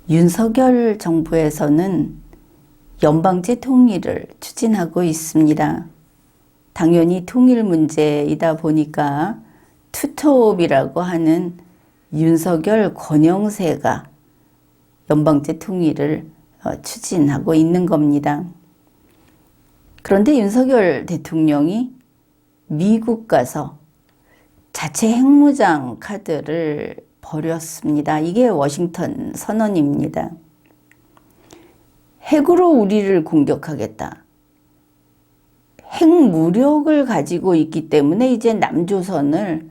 윤석열 정부에서는 연방제 통일을 추진하고 있습니다. 당연히 통일 문제이다 보니까 투톱이라고 하는 윤석열 권영세가 연방제 통일을 추진하고 있는 겁니다. 그런데 윤석열 대통령이 미국 가서 자체 핵무장 카드를 버렸습니다. 이게 워싱턴 선언입니다. 핵으로 우리를 공격하겠다. 핵무력을 가지고 있기 때문에 이제 남조선을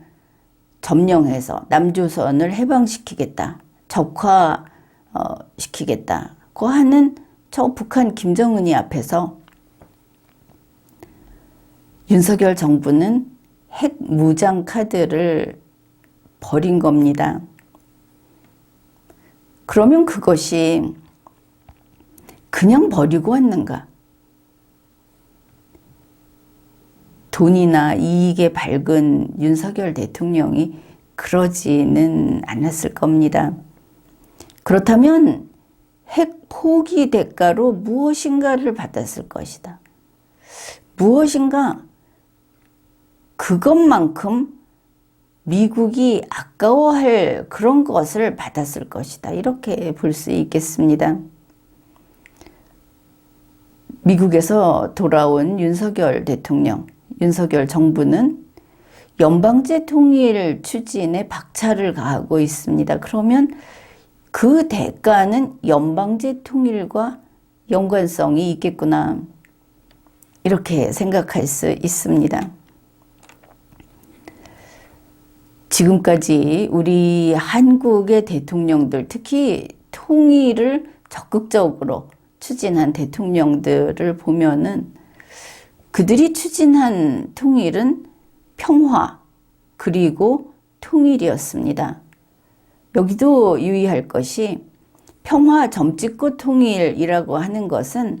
점령해서 남조선을 해방시키겠다. 적화시키겠다고 하는 저 북한 김정은이 앞에서 윤석열 정부는 핵무장 카드를 버린 겁니다. 그러면 그것이 그냥 버리고 왔는가? 돈이나 이익에 밝은 윤석열 대통령이 그러지는 않았을 겁니다. 그렇다면 핵 포기 대가로 무엇인가를 받았을 것이다. 무엇인가? 그것만큼 미국이 아까워할 그런 것을 받았을 것이다. 이렇게 볼 수 있겠습니다. 미국에서 돌아온 윤석열 대통령, 윤석열 정부는 연방제 통일 추진에 박차를 가하고 있습니다. 그러면 그 대가는 연방제 통일과 연관성이 있겠구나. 이렇게 생각할 수 있습니다. 지금까지 우리 한국의 대통령들, 특히 통일을 적극적으로 추진한 대통령들을 보면은 그들이 추진한 통일은 평화 그리고 통일이었습니다. 여기도 유의할 것이 평화 점찍고 통일이라고 하는 것은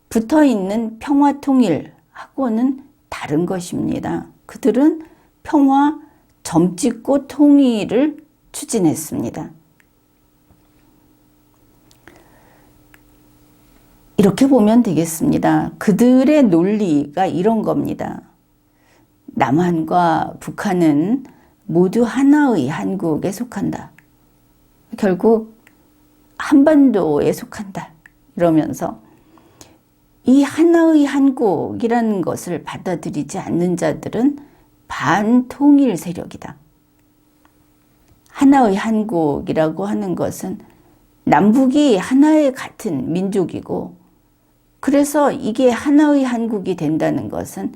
붙어있는 평화 통일하고는 다른 것입니다. 그들은 평화 점찍고 통일을 추진했습니다. 이렇게 보면 되겠습니다. 그들의 논리가 이런 겁니다. 남한과 북한은 모두 하나의 한국에 속한다. 결국 한반도에 속한다. 이러면서 이 하나의 한국이라는 것을 받아들이지 않는 자들은 반통일 세력이다. 하나의 한국이라고 하는 것은 남북이 하나의 같은 민족이고 그래서 이게 하나의 한국이 된다는 것은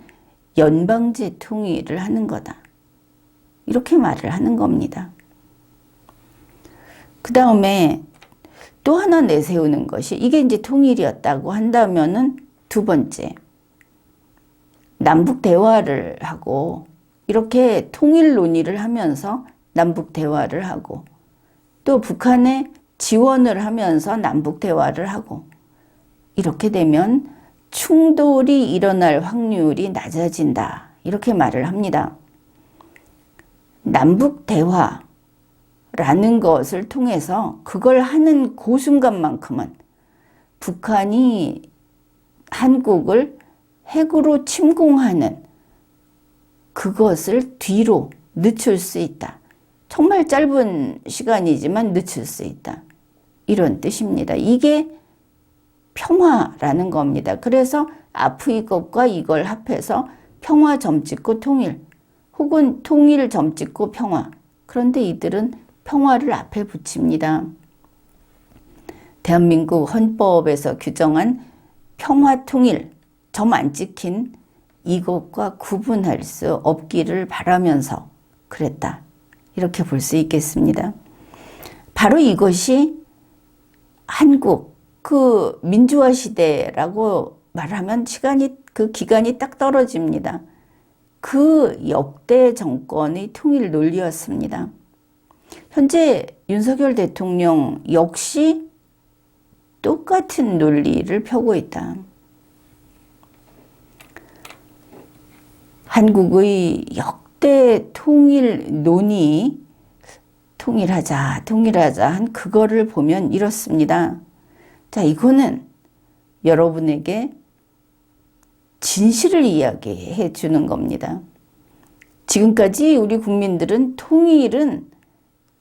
연방제 통일을 하는 거다. 이렇게 말을 하는 겁니다. 그 다음에 또 하나 내세우는 것이 이게 이제 통일이었다고 한다면은 두 번째, 남북 대화를 하고 이렇게 통일 논의를 하면서 남북 대화를 하고 또 북한에 지원을 하면서 남북 대화를 하고 이렇게 되면 충돌이 일어날 확률이 낮아진다. 이렇게 말을 합니다. 남북 대화라는 것을 통해서 그걸 하는 그 순간만큼은 북한이 한국을 핵으로 침공하는 그것을 뒤로 늦출 수 있다. 정말 짧은 시간이지만 늦출 수 있다. 이런 뜻입니다. 이게 평화라는 겁니다. 그래서 앞의 것과 이걸 합해서 평화 점찍고 통일 혹은 통일 점찍고 평화. 그런데 이들은 평화를 앞에 붙입니다. 대한민국 헌법에서 규정한 평화 통일 점 안 찍힌 이것과 구분할 수 없기를 바라면서 그랬다. 이렇게 볼 수 있겠습니다. 바로 이것이 한국 그 민주화 시대라고 말하면 그 기간이 딱 떨어집니다. 그 역대 정권의 통일 논리였습니다. 현재 윤석열 대통령 역시 똑같은 논리를 펴고 있다. 한국의 역대 통일 논의, 통일하자, 통일하자 한 그거를 보면 이렇습니다. 자, 이거는 여러분에게 진실을 이야기해 주는 겁니다. 지금까지 우리 국민들은 통일은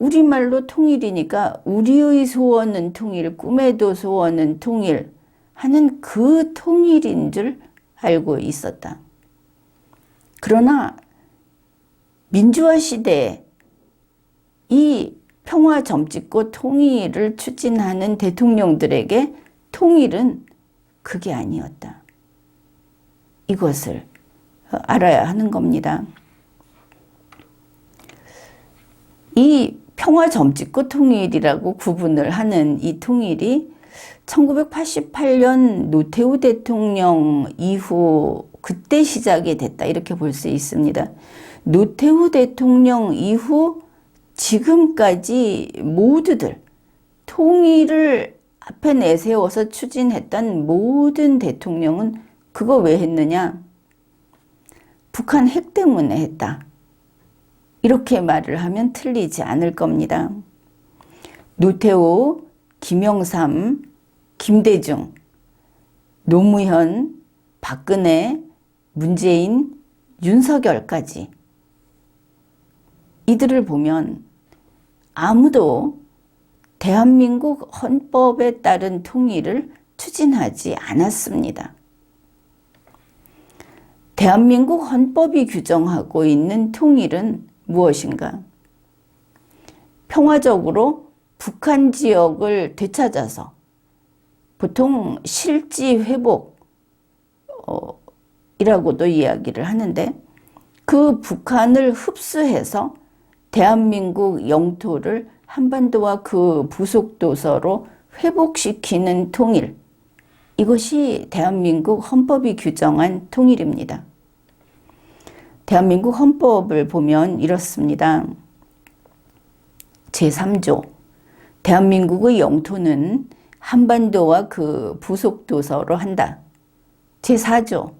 우리말로 통일이니까 우리의 소원은 통일, 꿈에도 소원은 통일 하는 그 통일인 줄 알고 있었다. 그러나 민주화 시대에 이 평화 점찍고 통일을 추진하는 대통령들에게 통일은 그게 아니었다. 이것을 알아야 하는 겁니다. 이 평화 점찍고 통일이라고 구분을 하는 이 통일이 1988년 노태우 대통령 이후 그때 시작이 됐다 이렇게 볼 수 있습니다. 노태우 대통령 이후 지금까지 모두들 통일을 앞에 내세워서 추진했던 모든 대통령은 그거 왜 했느냐? 북한 핵 때문에 했다. 이렇게 말을 하면 틀리지 않을 겁니다. 노태우, 김영삼, 김대중, 노무현, 박근혜, 문재인, 윤석열까지 이들을 보면 아무도 대한민국 헌법에 따른 통일을 추진하지 않았습니다. 대한민국 헌법이 규정하고 있는 통일은 무엇인가? 평화적으로 북한 지역을 되찾아서 보통 실지 회복이라고도 이야기를 하는데 그 북한을 흡수해서 대한민국 영토를 한반도와 그 부속도서로 회복시키는 통일. 이것이 대한민국 헌법이 규정한 통일입니다. 대한민국 헌법을 보면 이렇습니다. 제3조 대한민국의 영토는 한반도와 그 부속도서로 한다. 제4조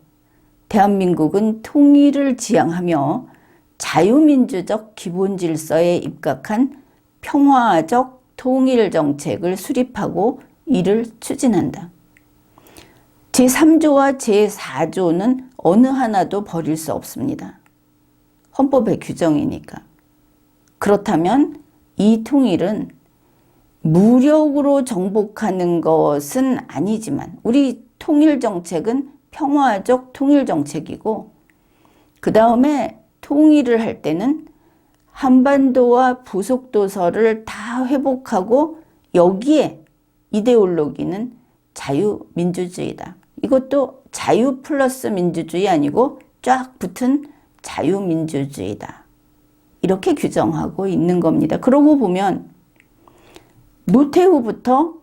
대한민국은 통일을 지향하며 자유민주적 기본질서에 입각한 평화적 통일정책을 수립하고 이를 추진한다. 제3조와 제4조는 어느 하나도 버릴 수 없습니다. 헌법의 규정이니까. 그렇다면 이 통일은 무력으로 정복하는 것은 아니지만 우리 통일정책은 평화적 통일정책이고 그 다음에 통일을 할 때는 한반도와 부속도서를 다 회복하고 여기에 이데올로기는 자유민주주의다. 이것도 자유 플러스 민주주의 아니고 쫙 붙은 자유민주주의다. 이렇게 규정하고 있는 겁니다. 그러고 보면 노태우부터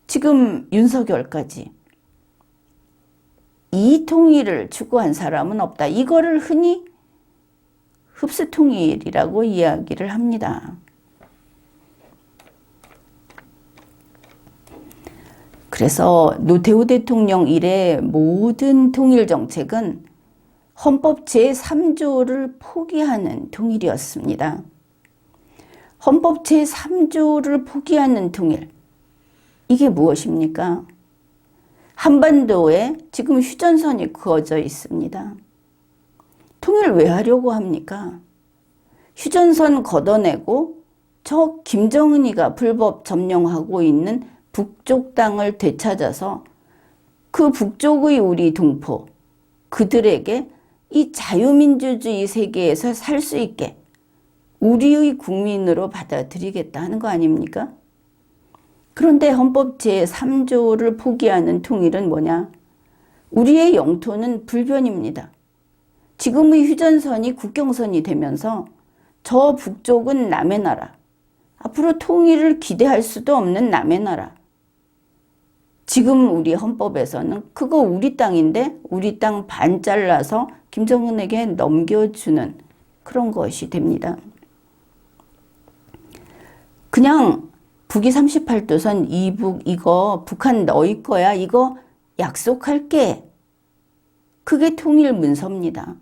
지금 윤석열까지 이 통일을 추구한 사람은 없다. 이거를 흔히 흡수통일이라고 이야기를 합니다. 그래서 노태우 대통령 이래 모든 통일 정책은 헌법 제3조를 포기하는 통일이었습니다. 헌법 제3조를 포기하는 통일. 이게 무엇입니까? 한반도에 지금 휴전선이 그어져 있습니다. 통일 왜 하려고 합니까? 휴전선 걷어내고 저 김정은이가 불법 점령하고 있는 북쪽 땅을 되찾아서 그 북쪽의 우리 동포, 그들에게 이 자유민주주의 세계에서 살 수 있게 우리의 국민으로 받아들이겠다 하는 거 아닙니까? 그런데 헌법 제3조를 포기하는 통일은 뭐냐? 우리의 영토는 불변입니다. 지금의 휴전선이 국경선이 되면서 저 북쪽은 남의 나라, 앞으로 통일을 기대할 수도 없는 남의 나라. 지금 우리 헌법에서는 그거 우리 땅인데 우리 땅 반 잘라서 김정은에게 넘겨주는 그런 것이 됩니다. 그냥 북위 38도선 이북 이거 북한 너희 거야 이거 약속할게. 그게 통일 문서입니다.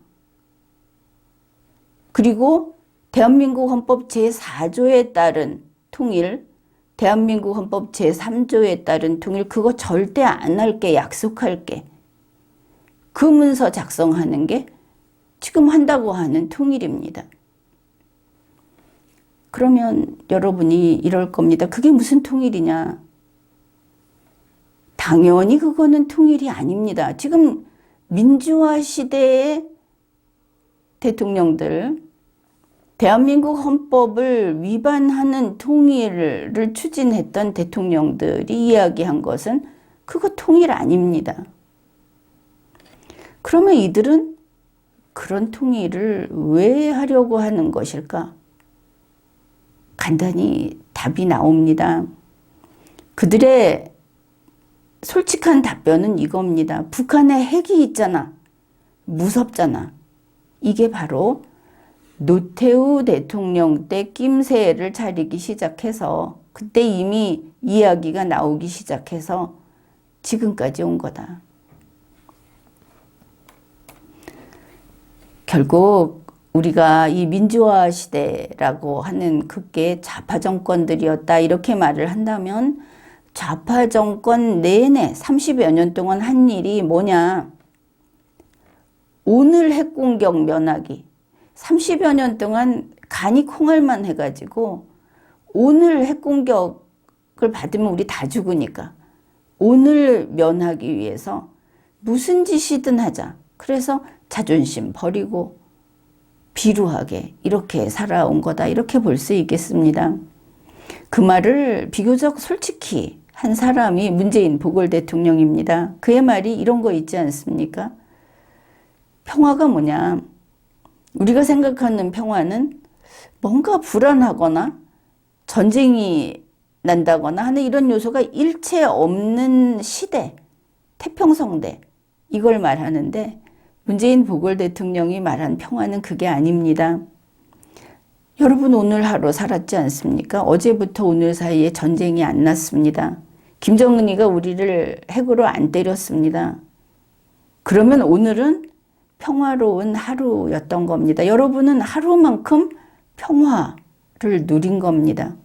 그리고 대한민국 헌법 제4조에 따른 통일, 대한민국 헌법 제3조에 따른 통일, 그거 절대 안 할게, 약속할게. 그 문서 작성하는 게 지금 한다고 하는 통일입니다. 그러면 여러분이 이럴 겁니다. 그게 무슨 통일이냐? 당연히 그거는 통일이 아닙니다. 지금 민주화 시대의 대통령들, 대한민국 헌법을 위반하는 통일을 추진했던 대통령들이 이야기한 것은 그거 통일 아닙니다. 그러면 이들은 그런 통일을 왜 하려고 하는 것일까? 간단히 답이 나옵니다. 그들의 솔직한 답변은 이겁니다. 북한에 핵이 있잖아. 무섭잖아. 이게 바로 노태우 대통령 때 낌새를 차리기 시작해서 그때 이미 이야기가 나오기 시작해서 지금까지 온 거다. 결국 우리가 이 민주화 시대라고 하는 그게 좌파 정권들이었다 이렇게 말을 한다면 좌파 정권 내내 30여 년 동안 한 일이 뭐냐? 오늘 핵공격 면하기. 30여 년 동안 간이 콩알만 해가지고 오늘 핵공격을 받으면 우리 다 죽으니까 오늘 면하기 위해서 무슨 짓이든 하자. 그래서 자존심 버리고 비루하게 이렇게 살아온 거다. 이렇게 볼 수 있겠습니다. 그 말을 비교적 솔직히 한 사람이 문재인 보궐 대통령입니다. 그의 말이 이런 거 있지 않습니까? 평화가 뭐냐? 우리가 생각하는 평화는 뭔가 불안하거나 전쟁이 난다거나 하는 이런 요소가 일체 없는 시대, 태평성대 이걸 말하는데 문재인 보궐 대통령이 말한 평화는 그게 아닙니다. 여러분 오늘 하루 살았지 않습니까? 어제부터 오늘 사이에 전쟁이 안 났습니다. 김정은이가 우리를 핵으로 안 때렸습니다. 그러면 오늘은 평화로운 하루였던 겁니다. 여러분은 하루만큼 평화를 누린 겁니다.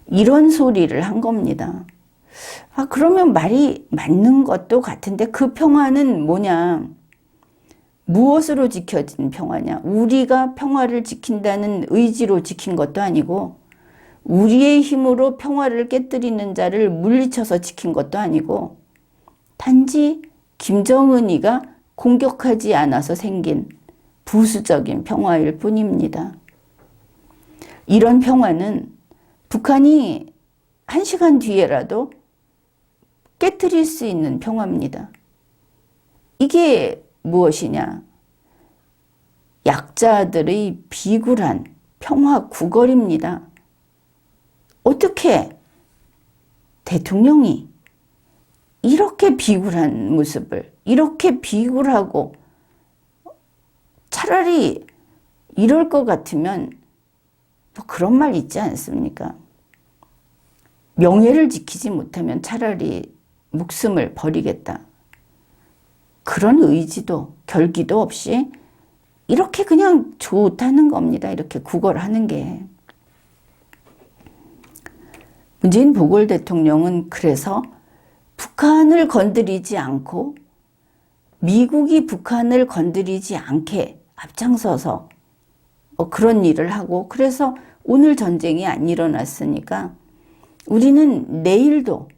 이런 소리를 한 겁니다. 그러면 말이 맞는 것도 같은데 그 평화는 뭐냐? 무엇으로 지켜진 평화냐? 우리가 평화를 지킨다는 의지로 지킨 것도 아니고 우리의 힘으로 평화를 깨뜨리는 자를 물리쳐서 지킨 것도 아니고 단지 김정은이가 공격하지 않아서 생긴 부수적인 평화일 뿐입니다. 이런 평화는 북한이 1시간 뒤에라도 깨뜨릴 수 있는 평화입니다. 이게 무엇이냐? 약자들의 비굴한 평화 구걸입니다. 어떻게 대통령이 이렇게 비굴한 모습을, 이렇게 비굴하고 차라리 이럴 것 같으면 뭐 그런 말 있지 않습니까? 명예를 지키지 못하면 차라리 목숨을 버리겠다. 그런 의지도 결기도 없이 이렇게 그냥 좋다는 겁니다. 이렇게 구걸하는 게. 문재인 보궐 대통령은 그래서 북한을 건드리지 않고 미국이 북한을 건드리지 않게 앞장서서 그런 일을 하고 그래서 오늘 전쟁이 안 일어났으니까 우리는 내일도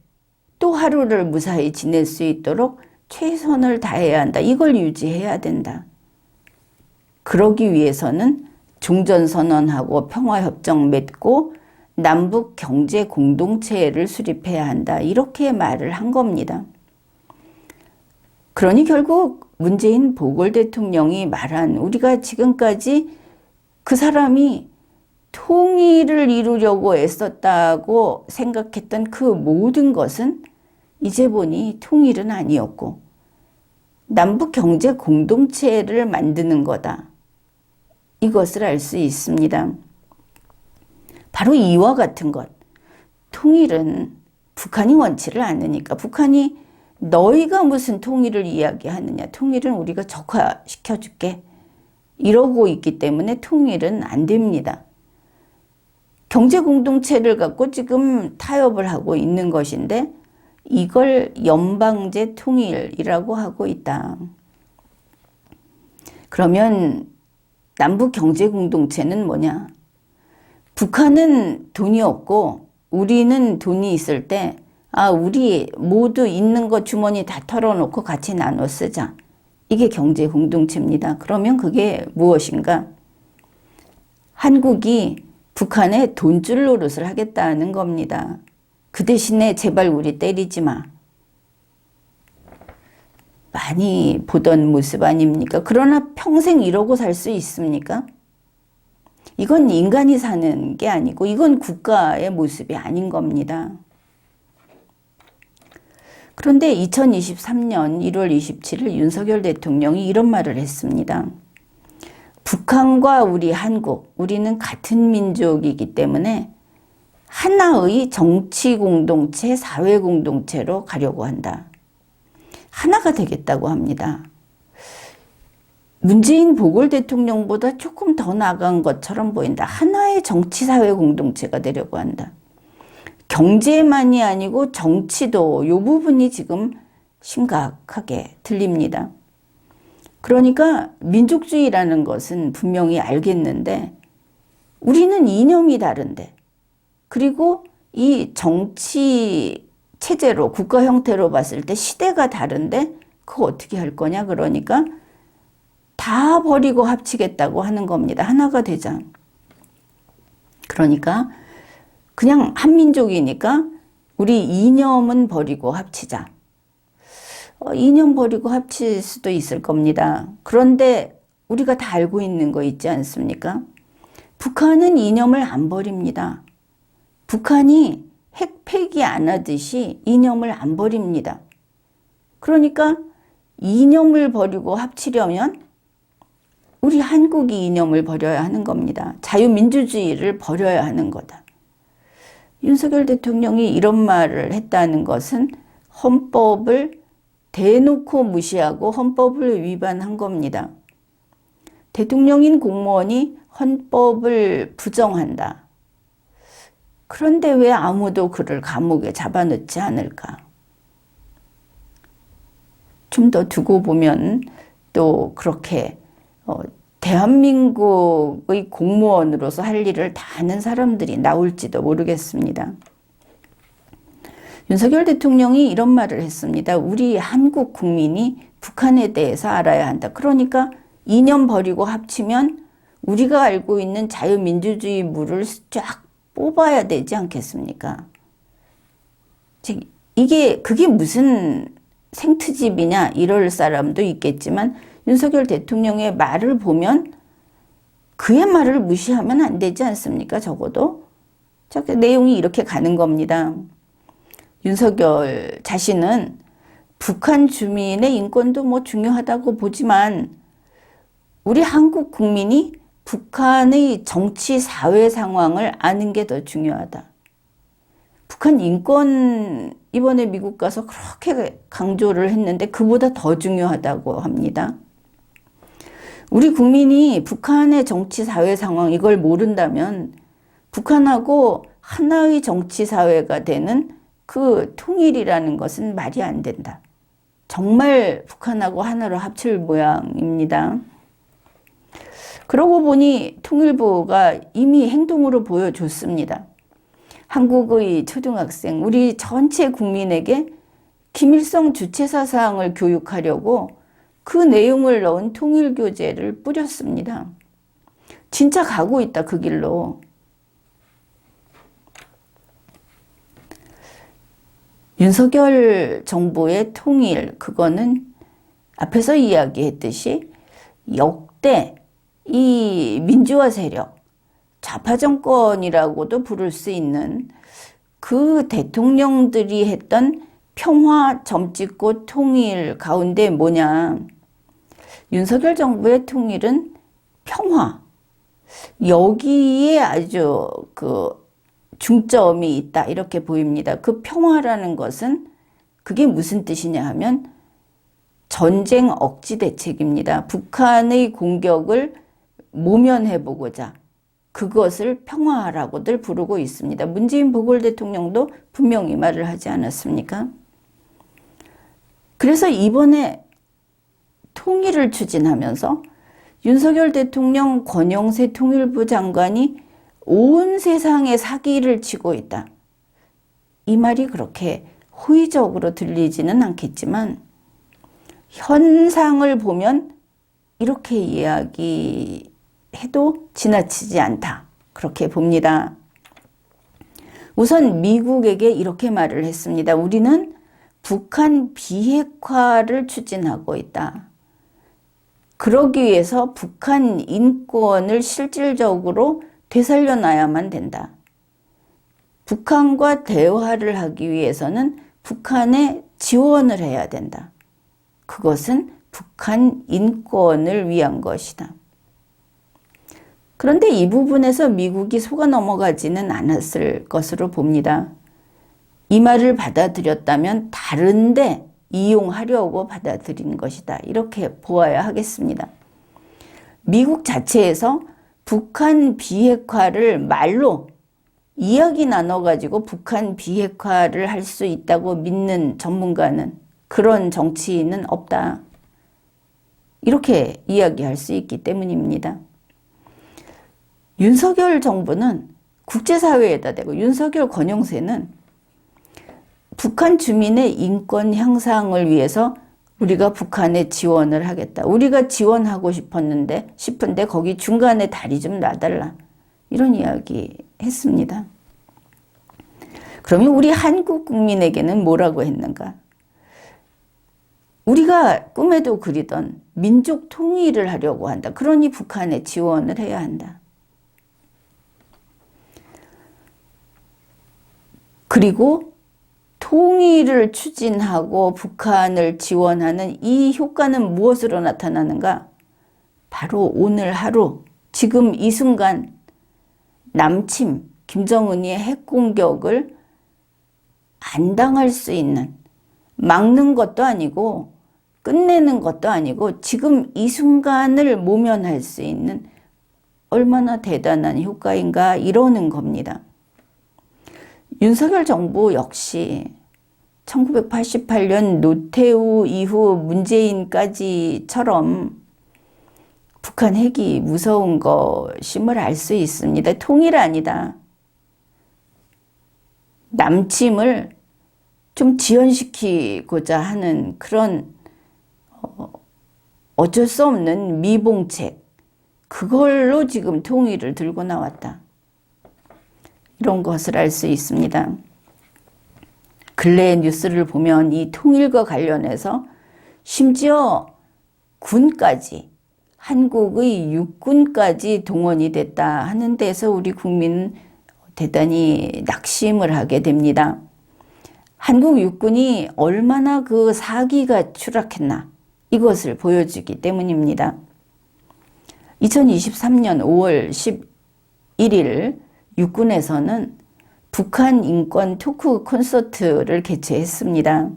또 하루를 무사히 지낼 수 있도록 최선을 다해야 한다. 이걸 유지해야 된다. 그러기 위해서는 종전선언하고 평화협정 맺고 남북 경제 공동체를 수립해야 한다. 이렇게 말을 한 겁니다. 그러니 결국 문재인 보궐 대통령이 말한 우리가 지금까지 그 사람이 통일을 이루려고 애썼다고 생각했던 그 모든 것은 이제 보니 통일은 아니었고 남북 경제 공동체를 만드는 거다. 이것을 알 수 있습니다. 바로 이와 같은 것. 통일은 북한이 원치를 않으니까 북한이 너희가 무슨 통일을 이야기하느냐. 통일은 우리가 적화시켜줄게. 이러고 있기 때문에 통일은 안 됩니다. 경제 공동체를 갖고 지금 타협을 하고 있는 것인데 이걸 연방제 통일이라고 하고 있다. 그러면 남북 경제 공동체는 뭐냐? 북한은 돈이 없고 우리는 돈이 있을 때 우리 모두 있는 거 주머니 다 털어놓고 같이 나눠 쓰자. 이게 경제 공동체입니다. 그러면 그게 무엇인가? 한국이 북한에 돈줄 노릇을 하겠다는 겁니다. 그 대신에 제발 우리 때리지 마. 많이 보던 모습 아닙니까? 그러나 평생 이러고 살 수 있습니까? 이건 인간이 사는 게 아니고 이건 국가의 모습이 아닌 겁니다. 그런데 2023년 1월 27일 윤석열 대통령이 이런 말을 했습니다. 북한과 우리 한국, 우리는 같은 민족이기 때문에 하나의 정치 공동체, 사회 공동체로 가려고 한다. 하나가 되겠다고 합니다. 문재인 보궐 대통령보다 조금 더 나간 것처럼 보인다. 하나의 정치, 사회 공동체가 되려고 한다. 경제만이 아니고 정치도 이 부분이 지금 심각하게 들립니다. 그러니까 민족주의라는 것은 분명히 알겠는데 우리는 이념이 다른데 그리고 이 정치 체제로 국가 형태로 봤을 때 시대가 다른데 그거 어떻게 할 거냐 그러니까 다 버리고 합치겠다고 하는 겁니다. 하나가 되자. 그러니까 그냥 한민족이니까 우리 이념은 버리고 합치자. 이념 버리고 합칠 수도 있을 겁니다. 그런데 우리가 다 알고 있는 거 있지 않습니까? 북한은 이념을 안 버립니다. 북한이 핵 폐기 안 하듯이 이념을 안 버립니다. 그러니까 이념을 버리고 합치려면 우리 한국이 이념을 버려야 하는 겁니다. 자유민주주의를 버려야 하는 거다. 윤석열 대통령이 이런 말을 했다는 것은 헌법을 대놓고 무시하고 헌법을 위반한 겁니다. 대통령인 공무원이 헌법을 부정한다. 그런데 왜 아무도 그를 감옥에 잡아넣지 않을까? 좀 더 두고 보면 또 그렇게 대한민국의 공무원으로서 할 일을 다 하는 사람들이 나올지도 모르겠습니다. 윤석열 대통령이 이런 말을 했습니다. 우리 한국 국민이 북한에 대해서 알아야 한다. 그러니까 이념 버리고 합치면 우리가 알고 있는 자유민주주의 물을 쫙 뽑아야 되지 않겠습니까? 그게 무슨 생트집이냐 이럴 사람도 있겠지만 윤석열 대통령의 말을 보면 그의 말을 무시하면 안 되지 않습니까? 적어도. 내용이 이렇게 가는 겁니다. 윤석열 자신은 북한 주민의 인권도 중요하다고 보지만 우리 한국 국민이 북한의 정치 사회 상황을 아는 게 더 중요하다. 북한 인권 이번에 미국 가서 그렇게 강조를 했는데 그보다 더 중요하다고 합니다. 우리 국민이 북한의 정치 사회 상황 이걸 모른다면 북한하고 하나의 정치 사회가 되는 그 통일이라는 것은 말이 안 된다. 정말 북한하고 하나로 합칠 모양입니다. 그러고 보니 통일부가 이미 행동으로 보여줬습니다. 한국의 초등학생, 우리 전체 국민에게 김일성 주체사상을 교육하려고 그 내용을 넣은 통일교재를 뿌렸습니다. 진짜 가고 있다, 그 길로. 윤석열 정부의 통일, 그거는 앞에서 이야기했듯이 역대 이 민주화 세력, 좌파 정권이라고도 부를 수 있는 그 대통령들이 했던 평화 점찍고 통일 가운데 뭐냐. 윤석열 정부의 통일은 평화. 여기에 아주 중점이 있다 이렇게 보입니다. 그 평화라는 것은 그게 무슨 뜻이냐 하면 전쟁 억지 대책입니다. 북한의 공격을 모면해보고자 그것을 평화라고들 부르고 있습니다. 문재인 보궐 대통령도 분명히 이 말을 하지 않았습니까? 그래서 이번에 통일을 추진하면서 윤석열 대통령, 권영세 통일부 장관이 온 세상에 사기를 치고 있다. 이 말이 그렇게 호의적으로 들리지는 않겠지만 현상을 보면 이렇게 이야기해도 지나치지 않다. 그렇게 봅니다. 우선 미국에게 이렇게 말을 했습니다. 우리는 북한 비핵화를 추진하고 있다. 그러기 위해서 북한 인권을 실질적으로 되살려놔야만 된다. 북한과 대화를 하기 위해서는 북한에 지원을 해야 된다. 그것은 북한 인권을 위한 것이다. 그런데 이 부분에서 미국이 속아 넘어가지는 않았을 것으로 봅니다. 이 말을 받아들였다면 다른데 이용하려고 받아들인 것이다. 이렇게 보아야 하겠습니다. 미국 자체에서 북한 비핵화를 말로 이야기 나눠가지고 북한 비핵화를 할 수 있다고 믿는 전문가는, 그런 정치인은 없다. 이렇게 이야기할 수 있기 때문입니다. 윤석열 정부는 국제사회에다 대고 윤석열 권영세는 북한 주민의 인권 향상을 위해서 우리가 북한에 지원을 하겠다. 우리가 지원하고 싶은데 거기 중간에 다리 좀 놔달라. 이런 이야기 했습니다. 그러면 우리 한국 국민에게는 뭐라고 했는가? 우리가 꿈에도 그리던 민족 통일을 하려고 한다. 그러니 북한에 지원을 해야 한다. 그리고 통일을 추진하고 북한을 지원하는 이 효과는 무엇으로 나타나는가? 바로 오늘 하루, 지금 이 순간 남침, 김정은이의 핵공격을 안 당할 수 있는, 막는 것도 아니고 끝내는 것도 아니고 지금 이 순간을 모면할 수 있는 얼마나 대단한 효과인가 이러는 겁니다. 윤석열 정부 역시 1988년 노태우 이후 문재인까지처럼 북한 핵이 무서운 것임을 알 수 있습니다. 통일 아니다. 남침을 좀 지연시키고자 하는 그런 어쩔 수 없는 미봉책, 그걸로 지금 통일을 들고 나왔다. 이런 것을 알 수 있습니다. 근래의 뉴스를 보면 이 통일과 관련해서 심지어 군까지, 한국의 육군까지 동원이 됐다 하는 데서 우리 국민은 대단히 낙심을 하게 됩니다. 한국 육군이 얼마나 그 사기가 추락했나 이것을 보여주기 때문입니다. 2023년 5월 11일 육군에서는 북한 인권 토크 콘서트를 개최했습니다.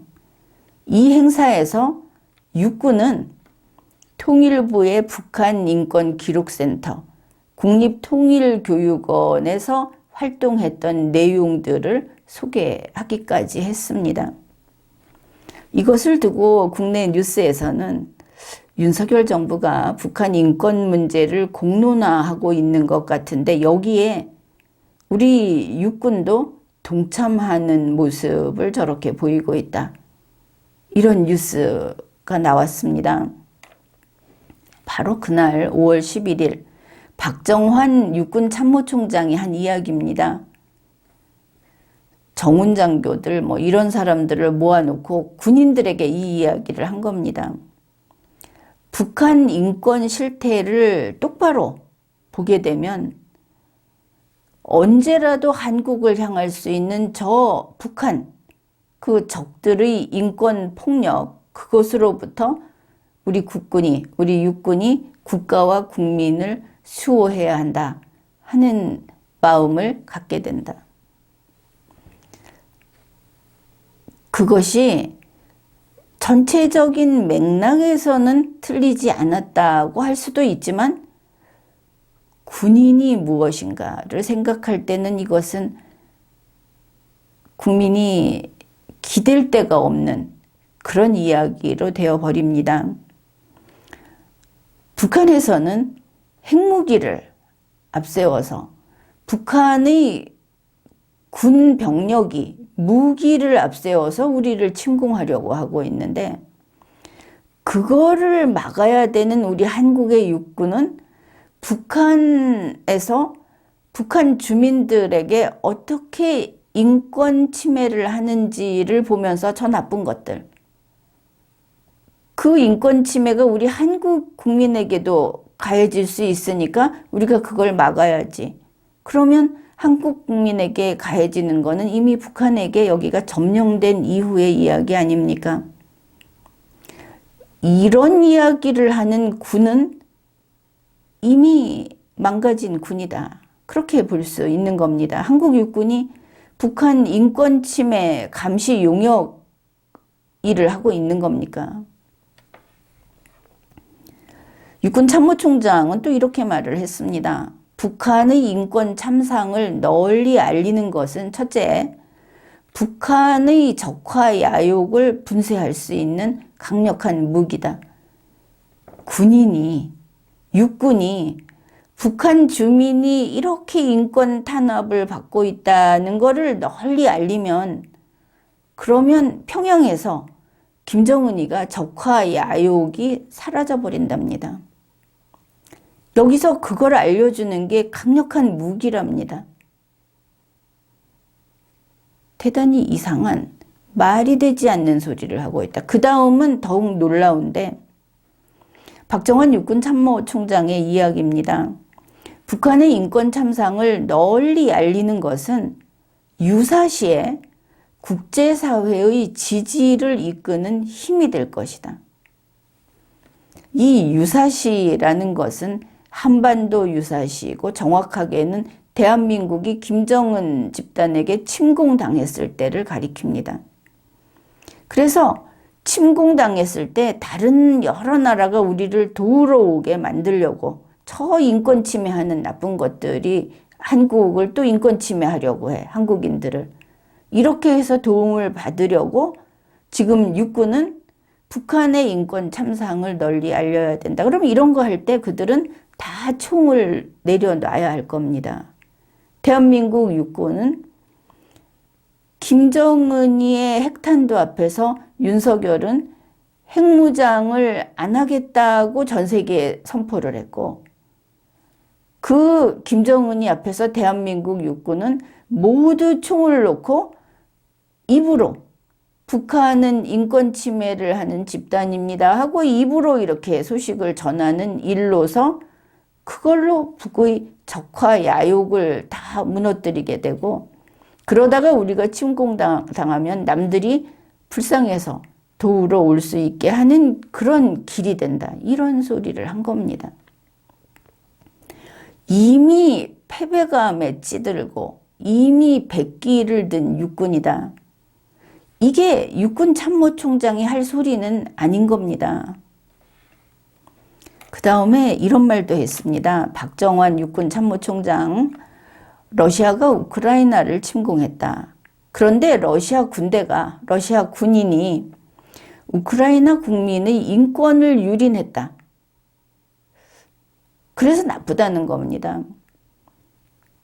이 행사에서 육군은 통일부의 북한 인권 기록센터, 국립통일교육원에서 활동했던 내용들을 소개하기까지 했습니다. 이것을 두고 국내 뉴스에서는 윤석열 정부가 북한 인권 문제를 공론화하고 있는 것 같은데 여기에 우리 육군도 동참하는 모습을 저렇게 보이고 있다. 이런 뉴스가 나왔습니다. 바로 그날 5월 11일 박정환 육군 참모총장이 한 이야기입니다. 정훈 장교들 이런 사람들을 모아놓고 군인들에게 이 이야기를 한 겁니다. 북한 인권 실태를 똑바로 보게 되면 언제라도 한국을 향할 수 있는 저 북한, 그 적들의 인권 폭력, 그것으로부터 우리 육군이 국가와 국민을 수호해야 한다 하는 마음을 갖게 된다. 그것이 전체적인 맥락에서는 틀리지 않았다고 할 수도 있지만 군인이 무엇인가를 생각할 때는 이것은 국민이 기댈 데가 없는 그런 이야기로 되어버립니다. 북한에서는 핵무기를 앞세워서 북한의 군 병력이 무기를 앞세워서 우리를 침공하려고 하고 있는데, 그거를 막아야 되는 우리 한국의 육군은 북한에서 북한 주민들에게 어떻게 인권 침해를 하는지를 보면서 저 나쁜 것들, 그 인권 침해가 우리 한국 국민에게도 가해질 수 있으니까 우리가 그걸 막아야지. 그러면 한국 국민에게 가해지는 거는 이미 북한에게 여기가 점령된 이후의 이야기 아닙니까? 이런 이야기를 하는 군은 이미 망가진 군이다. 그렇게 볼 수 있는 겁니다. 한국 육군이 북한 인권 침해 감시 용역 일을 하고 있는 겁니까? 육군 참모총장은 또 이렇게 말을 했습니다. 북한의 인권 참상을 널리 알리는 것은 첫째, 북한의 적화 야욕을 분쇄할 수 있는 강력한 무기다. 군인이, 육군이 북한 주민이 이렇게 인권 탄압을 받고 있다는 것을 널리 알리면, 그러면 평양에서 김정은이가 적화 야욕이 사라져 버린답니다. 여기서 그걸 알려주는 게 강력한 무기랍니다. 대단히 이상한, 말이 되지 않는 소리를 하고 있다. 그 다음은 더욱 놀라운데, 박정환 육군 참모총장의 이야기입니다. 북한의 인권 참상을 널리 알리는 것은 유사시에 국제사회의 지지를 이끄는 힘이 될 것이다. 이 유사시라는 것은 한반도 유사시이고, 정확하게는 대한민국이 김정은 집단에게 침공당했을 때를 가리킵니다. 그래서 침공당했을 때 다른 여러 나라가 우리를 도우러 오게 만들려고, 저 인권 침해하는 나쁜 것들이 한국을 또 인권 침해하려고 해, 한국인들을. 이렇게 해서 도움을 받으려고 지금 육군은 북한의 인권 참상을 널리 알려야 된다. 그러면 이런 거 할 때 그들은 다 총을 내려놔야 할 겁니다. 대한민국 육군은 김정은이의 핵탄두 앞에서 윤석열은 핵무장을 안 하겠다고 전 세계에 선포를 했고, 그 김정은이 앞에서 대한민국 육군은 모두 총을 놓고 입으로 북한은 인권 침해를 하는 집단입니다 하고 입으로 이렇게 소식을 전하는 일로서 그걸로 북의 적화 야욕을 다 무너뜨리게 되고, 그러다가 우리가 침공당하면 남들이 불쌍해서 도우러 올 수 있게 하는 그런 길이 된다. 이런 소리를 한 겁니다. 이미 패배감에 찌들고 이미 백기를 든 육군이다. 이게 육군 참모총장이 할 소리는 아닌 겁니다. 그 다음에 이런 말도 했습니다. 박정환 육군 참모총장, 러시아가 우크라이나를 침공했다. 그런데 러시아 군인이 우크라이나 국민의 인권을 유린했다. 그래서 나쁘다는 겁니다.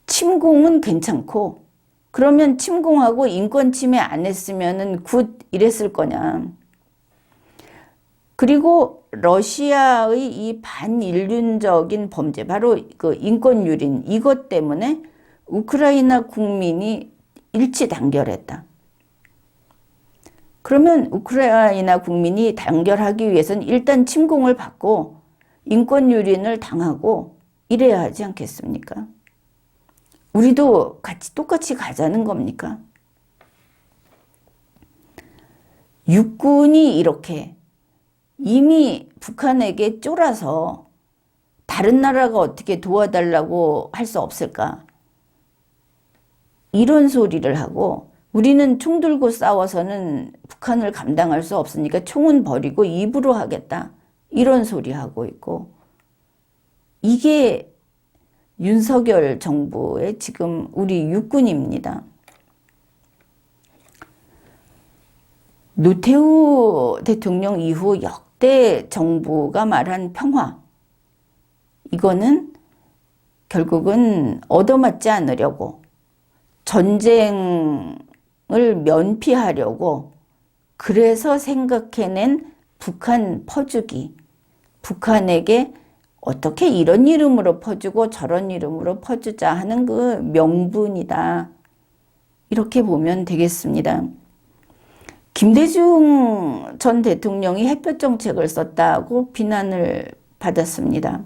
침공은 괜찮고, 그러면 침공하고 인권 침해 안 했으면은 굿 이랬을 거냐. 그리고 러시아의 이 반인륜적인 범죄, 바로 그 인권 유린, 이것 때문에 우크라이나 국민이 일치 단결했다. 그러면 우크라이나 국민이 단결하기 위해서는 일단 침공을 받고 인권 유린을 당하고 이래야 하지 않겠습니까? 우리도 똑같이 가자는 겁니까? 육군이 이렇게 이미 북한에게 쫄아서 다른 나라가 어떻게 도와달라고 할 수 없을까? 이런 소리를 하고, 우리는 총 들고 싸워서는 북한을 감당할 수 없으니까 총은 버리고 입으로 하겠다. 이런 소리 하고 있고, 이게 윤석열 정부의 지금 우리 육군입니다. 노태우 대통령 이후 역대 정부가 말한 평화, 이거는 결국은 얻어맞지 않으려고, 전쟁을 면피하려고 그래서 생각해낸 북한 퍼주기, 북한에게 어떻게 이런 이름으로 퍼주고 저런 이름으로 퍼주자 하는 그 명분이다, 이렇게 보면 되겠습니다. 김대중 전 대통령이 햇볕 정책을 썼다고 비난을 받았습니다.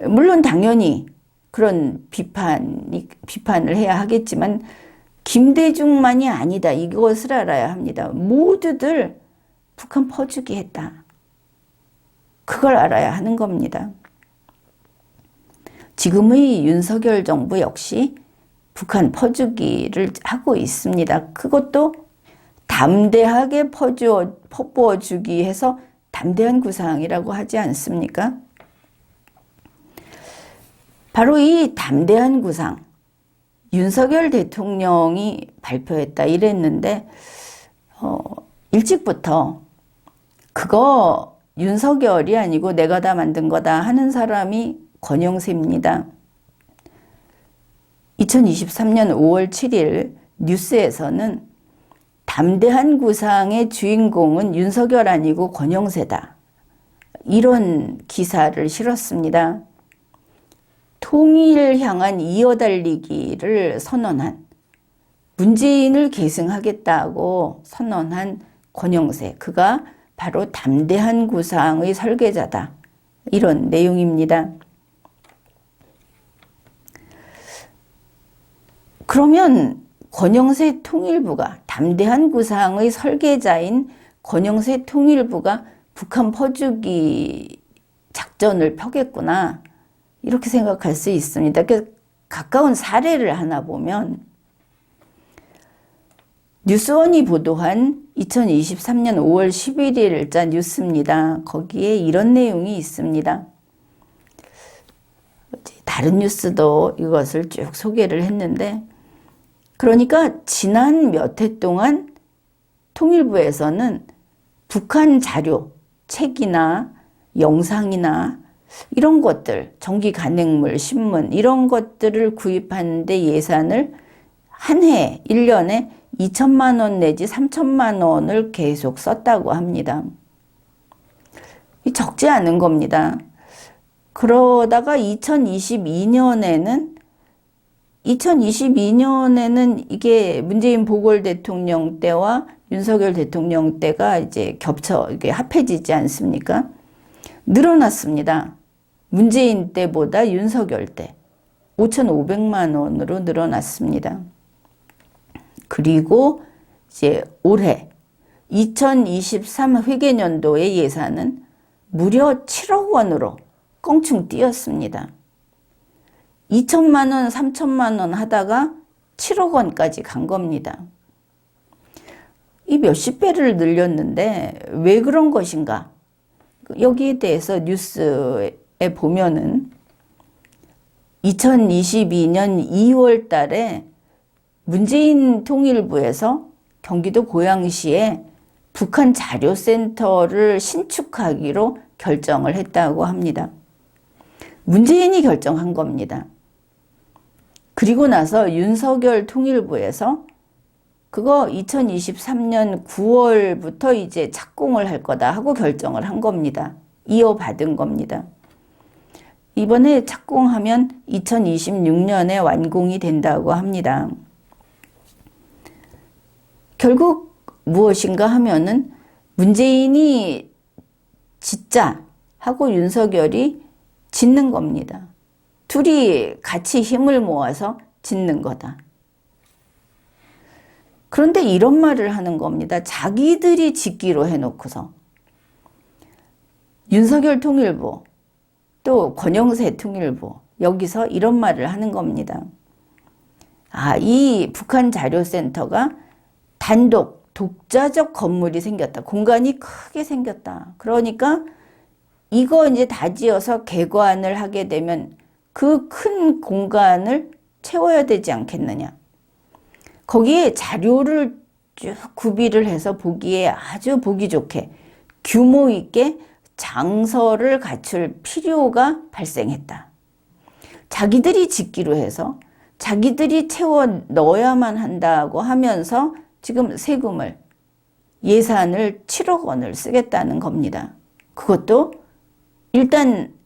물론 당연히 그런 비판을 해야 하겠지만 김대중만이 아니다, 이것을 알아야 합니다. 모두들 북한 퍼주기 했다, 그걸 알아야 하는 겁니다. 지금의 윤석열 정부 역시 북한 퍼주기를 하고 있습니다. 그것도 담대하게 퍼부어주기 해서 담대한 구상이라고 하지 않습니까? 바로 이 담대한 구상, 윤석열 대통령이 발표했다 이랬는데 일찍부터 그거 윤석열이 아니고 내가 다 만든 거다 하는 사람이 권영세입니다. 2023년 5월 7일 뉴스에서는 담대한 구상의 주인공은 윤석열 아니고 권영세다, 이런 기사를 실었습니다. 통일을 향한 이어달리기를 선언한, 문재인을 계승하겠다고 선언한 권영세, 그가 바로 담대한 구상의 설계자다, 이런 내용입니다. 그러면 권영세 통일부가, 담대한 구상의 설계자인 권영세 통일부가 북한 퍼주기 작전을 펴겠구나, 이렇게 생각할 수 있습니다. 가까운 사례를 하나 보면 뉴스원이 보도한 2023년 5월 11일자 뉴스입니다. 거기에 이런 내용이 있습니다. 다른 뉴스도 이것을 쭉 소개를 했는데, 그러니까 지난 몇 해 동안 통일부에서는 북한 자료, 책이나 영상이나 이런 것들, 전기 간행물, 신문 이런 것들을 구입하는 데 예산을 한 해 1년에 2천만 원 내지 3천만 원을 계속 썼다고 합니다. 적지 않은 겁니다. 그러다가 2022년에는 이게 문재인 보궐 대통령 때와 윤석열 대통령 때가 이제 이게 합해지지 않습니까? 늘어났습니다. 문재인 때보다 윤석열 때 5,500만 원으로 늘어났습니다. 그리고 이제 올해 2023 회계년도의 예산은 무려 7억 원으로 껑충 뛰었습니다. 2천만 원, 3천만 원 하다가 7억 원까지 간 겁니다. 이 몇십 배를 늘렸는데 왜 그런 것인가? 여기에 대해서 뉴스에 보면은 2022년 2월 달에 문재인 통일부에서 경기도 고양시에 북한 자료센터를 신축하기로 결정을 했다고 합니다. 문재인이 결정한 겁니다. 그리고 나서 윤석열 통일부에서 그거 2023년 9월부터 이제 착공을 할 거다 하고 결정을 한 겁니다. 이어받은 겁니다. 이번에 착공하면 2026년에 완공이 된다고 합니다. 결국 무엇인가 하면은 문재인이 짓자 하고 윤석열이 짓는 겁니다. 둘이 같이 힘을 모아서 짓는 거다. 그런데 이런 말을 하는 겁니다. 자기들이 짓기로 해놓고서 윤석열 통일부 또 권영세 통일부 여기서 이런 말을 하는 겁니다. 이 북한 자료센터가 단독 독자적 건물이 생겼다. 공간이 크게 생겼다. 그러니까 이거 이제 다 지어서 개관을 하게 되면 그 큰 공간을 채워야 되지 않겠느냐. 거기에 자료를 쭉 구비를 해서 보기에 아주 보기 좋게 규모 있게 장서를 갖출 필요가 발생했다. 자기들이 짓기로 해서 자기들이 채워 넣어야만 한다고 하면서 지금 세금을 예산을 7억 원을 쓰겠다는 겁니다. 그것도 일단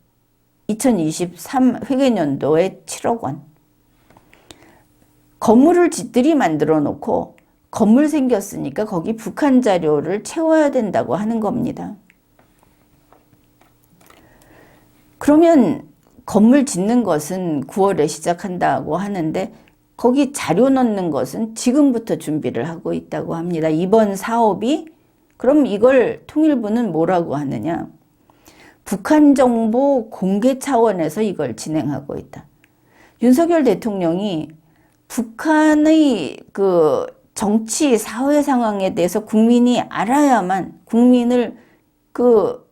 2023 회계년도에 7억 원. 건물을 집들이 만들어 놓고 건물 생겼으니까 거기 북한 자료를 채워야 된다고 하는 겁니다. 그러면 건물 짓는 것은 9월에 시작한다고 하는데 거기 자료 넣는 것은 지금부터 준비를 하고 있다고 합니다. 이번 사업이 그럼 이걸 통일부는 뭐라고 하느냐? 북한 정보 공개 차원에서 이걸 진행하고 있다. 윤석열 대통령이 북한의 그 정치 사회 상황에 대해서 국민이 알아야만 국민을 그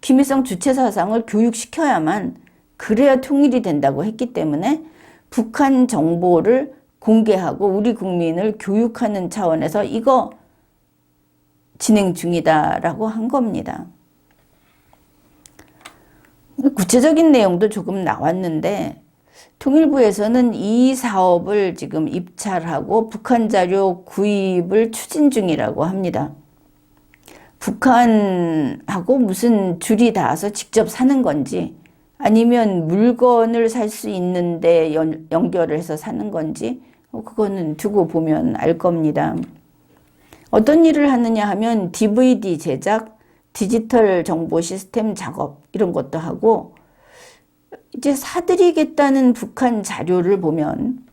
김일성 주체 사상을 교육시켜야만 그래야 통일이 된다고 했기 때문에 북한 정보를 공개하고 우리 국민을 교육하는 차원에서 이거 진행 중이다라고 한 겁니다. 구체적인 내용도 조금 나왔는데 통일부에서는 이 사업을 지금 입찰하고 북한 자료 구입을 추진 중이라고 합니다. 북한하고 무슨 줄이 닿아서 직접 사는 건지 아니면 물건을 살 수 있는데 연결을 해서 사는 건지 그거는 두고 보면 알 겁니다. 어떤 일을 하느냐 하면 DVD 제작, 디지털 정보 시스템 작업 이런 것도 하고 이제 사들이겠다는 북한 자료를 보면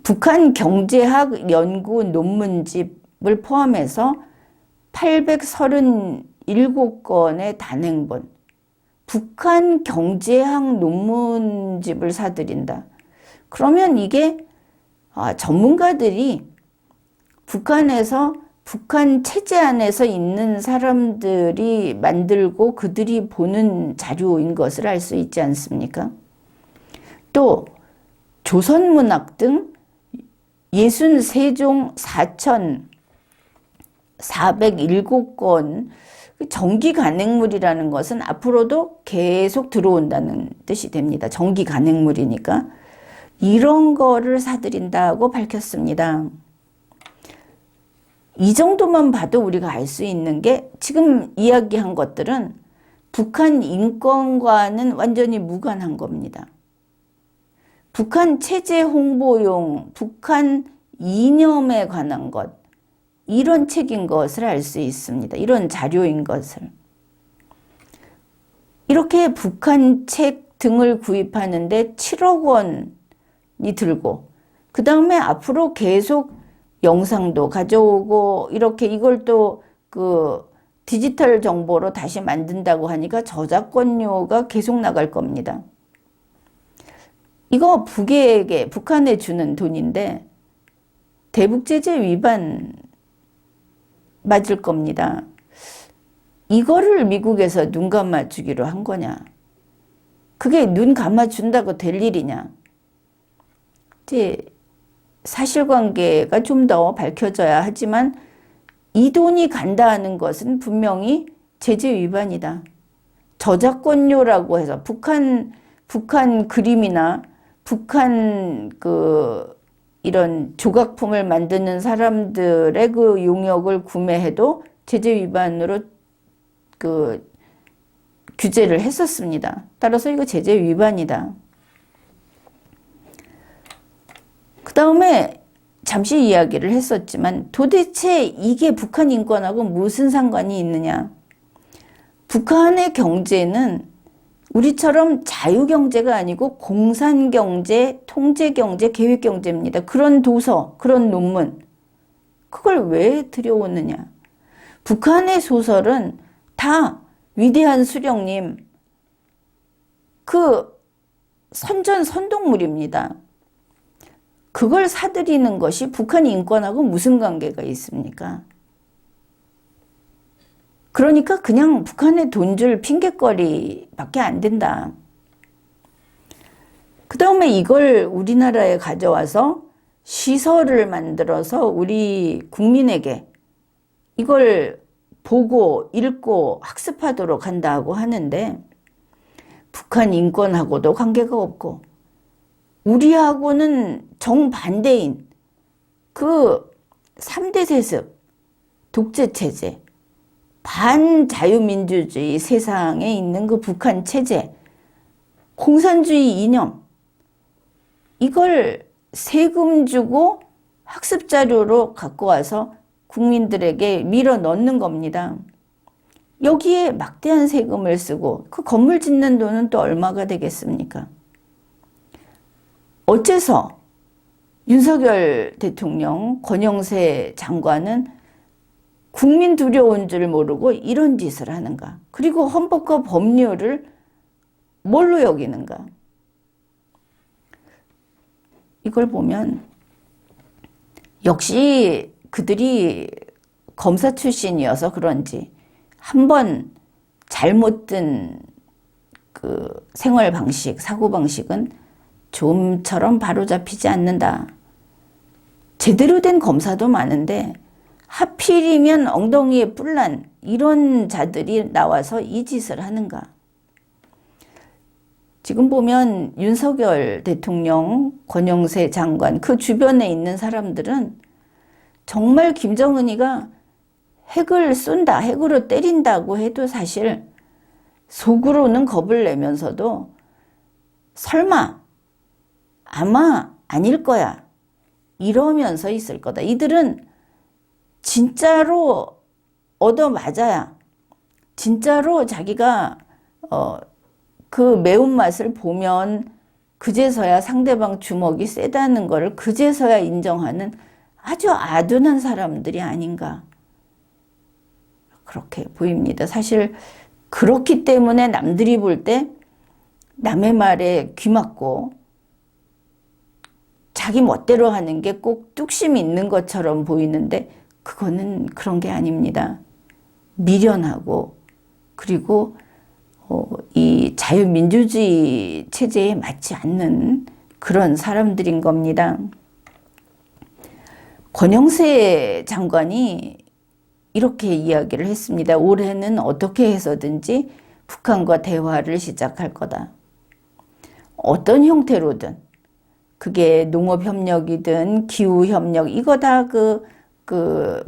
북한 경제학 연구 논문집을 포함해서 837건의 단행본 북한 경제학 논문집을 사들인다. 그러면 이게 전문가들이 북한에서 북한 체제 안에서 있는 사람들이 만들고 그들이 보는 자료인 것을 알 수 있지 않습니까? 또 조선문학 등 63종 4,407건 정기 간행물이라는 것은 앞으로도 계속 들어온다는 뜻이 됩니다. 정기 간행물이니까 이런 거를 사들인다고 밝혔습니다. 이 정도만 봐도 우리가 알 수 있는 게 지금 이야기한 것들은 북한 인권과는 완전히 무관한 겁니다. 북한 체제 홍보용, 북한 이념에 관한 것, 이런 책인 것을 알 수 있습니다. 이런 자료인 것을. 이렇게 북한 책 등을 구입하는데 7억 원이 들고 그 다음에 앞으로 계속 영상도 가져오고 이렇게 이걸 또 그 디지털 정보로 다시 만든다고 하니까 저작권료가 계속 나갈 겁니다. 이거 북한에 주는 돈인데 대북제재 위반 맞을 겁니다. 이거를 미국에서 눈 감아주기로 한 거냐? 그게 눈 감아준다고 될 일이냐? 이제 사실관계가 좀 더 밝혀져야 하지만 이 돈이 간다 하는 것은 분명히 제재 위반이다. 저작권료라고 해서 북한 그림이나 북한 이런 조각품을 만드는 사람들의 그 용역을 구매해도 제재 위반으로 규제를 했었습니다. 따라서 이거 제재 위반이다. 그 다음에 잠시 이야기를 했었지만 도대체 이게 북한 인권하고 무슨 상관이 있느냐. 북한의 경제는 우리처럼 자유경제가 아니고 공산경제, 통제경제, 계획경제입니다. 그런 도서, 그런 논문 그걸 왜 들여오느냐. 북한의 소설은 다 위대한 수령님 그 선동물입니다. 그걸 사들이는 것이 북한 인권하고 무슨 관계가 있습니까? 그러니까 그냥 북한에 돈 줄 핑곗거리밖에 안 된다. 다음에 이걸 우리나라에 가져와서 시설을 만들어서 우리 국민에게 이걸 보고 읽고 학습하도록 한다고 하는데 북한 인권하고도 관계가 없고 우리하고는 정반대인 그 3대 세습, 독재체제, 반자유민주주의 세상에 있는 그 북한 체제, 공산주의 이념, 이걸 세금 주고 학습 자료로 갖고 와서 국민들에게 밀어 넣는 겁니다. 여기에 막대한 세금을 쓰고 그 건물 짓는 돈은 또 얼마가 되겠습니까? 어째서 윤석열 대통령, 권영세 장관은 국민 두려운 줄 모르고 이런 짓을 하는가? 그리고 헌법과 법률을 뭘로 여기는가? 이걸 보면 역시 그들이 검사 출신이어서 그런지 한번 잘못 든 그 생활 방식, 사고 방식은 좀처럼 바로 잡히지 않는다. 제대로 된 검사도 많은데 하필이면 엉덩이에 뿔난 이런 자들이 나와서 이 짓을 하는가. 지금 보면 윤석열 대통령, 권영세 장관 그 주변에 있는 사람들은 정말 김정은이가 핵을 쏜다, 핵으로 때린다고 해도 사실 속으로는 겁을 내면서도 설마, 아마 아닐 거야 이러면서 있을 거다. 이들은 진짜로 얻어맞아야 진짜로 자기가 그 매운맛을 보면 그제서야 상대방 주먹이 세다는 것을 그제서야 인정하는 아주 아둔한 사람들이 아닌가 그렇게 보입니다. 사실 그렇기 때문에 남들이 볼 때 남의 말에 귀 막고 자기 멋대로 하는 게 꼭 뚝심이 있는 것처럼 보이는데 그거는 그런 게 아닙니다. 미련하고 그리고 이 자유민주주의 체제에 맞지 않는 그런 사람들인 겁니다. 권영세 장관이 이렇게 이야기를 했습니다. 올해는 어떻게 해서든지 북한과 대화를 시작할 거다. 어떤 형태로든 그게 농업협력이든 기후협력 이거 다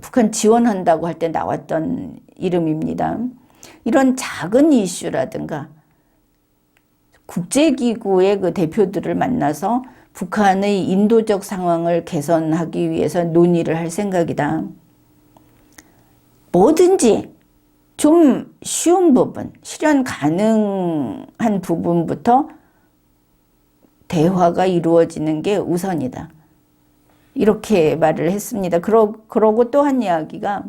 북한 지원한다고 할 때 나왔던 이름입니다. 이런 작은 이슈라든가 국제기구의 그 대표들을 만나서 북한의 인도적 상황을 개선하기 위해서 논의를 할 생각이다. 뭐든지 좀 쉬운 부분, 실현 가능한 부분부터 대화가 이루어지는 게 우선이다. 이렇게 말을 했습니다. 그러고 또 한 이야기가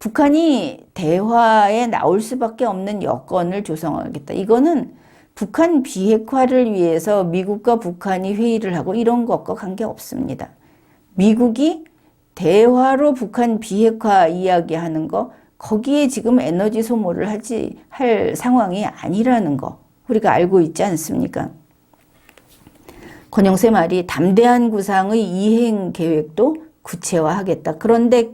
북한이 대화에 나올 수밖에 없는 여건을 조성하겠다. 이거는 북한 비핵화를 위해서 미국과 북한이 회의를 하고 이런 것과 관계없습니다. 미국이 대화로 북한 비핵화 이야기하는 거 거기에 지금 에너지 소모를 할 상황이 아니라는 거 우리가 알고 있지 않습니까? 권영세 말이 담대한 구상의 이행 계획도 구체화하겠다. 그런데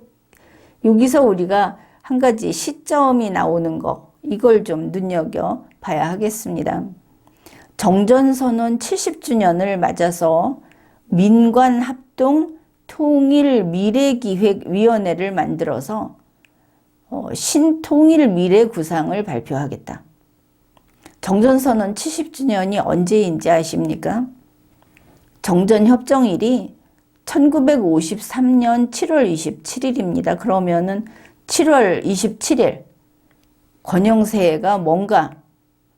여기서 우리가 한 가지 시점이 나오는 거 이걸 좀 눈여겨봐야 하겠습니다. 정전선언 70주년을 맞아서 민관합동 통일미래기획위원회를 만들어서 신통일 미래구상을 발표하겠다. 정전선언 70주년이 언제인지 아십니까? 정전협정일이 1953년 7월 27일입니다. 그러면은 7월 27일 권영세가 뭔가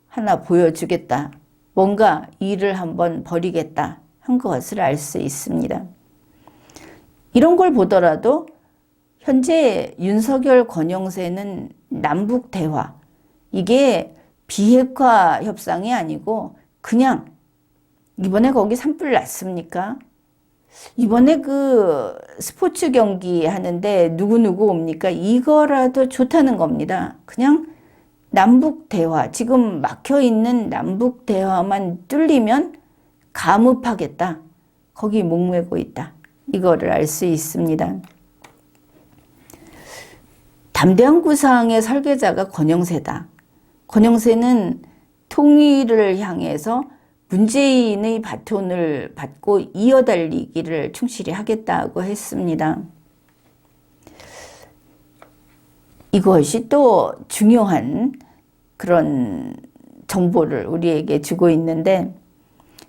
하나 보여주겠다. 뭔가 일을 한번 벌이겠다 한 것을 알 수 있습니다. 이런 걸 보더라도 현재 윤석열 권영세는 남북 대화 이게 비핵화 협상이 아니고 그냥 이번에 거기 산불 났습니까? 이번에 그 스포츠 경기 하는데 누구누구 옵니까? 이거라도 좋다는 겁니다. 그냥 남북 대화, 지금 막혀있는 남북 대화만 뚫리면 감읍하겠다. 거기 목매고 있다. 이거를 알 수 있습니다. 담대한 구상의 설계자가 권영세다. 권영세는 통일을 향해서 문재인의 바톤을 받고 이어달리기를 충실히 하겠다고 했습니다. 이것이 또 중요한 그런 정보를 우리에게 주고 있는데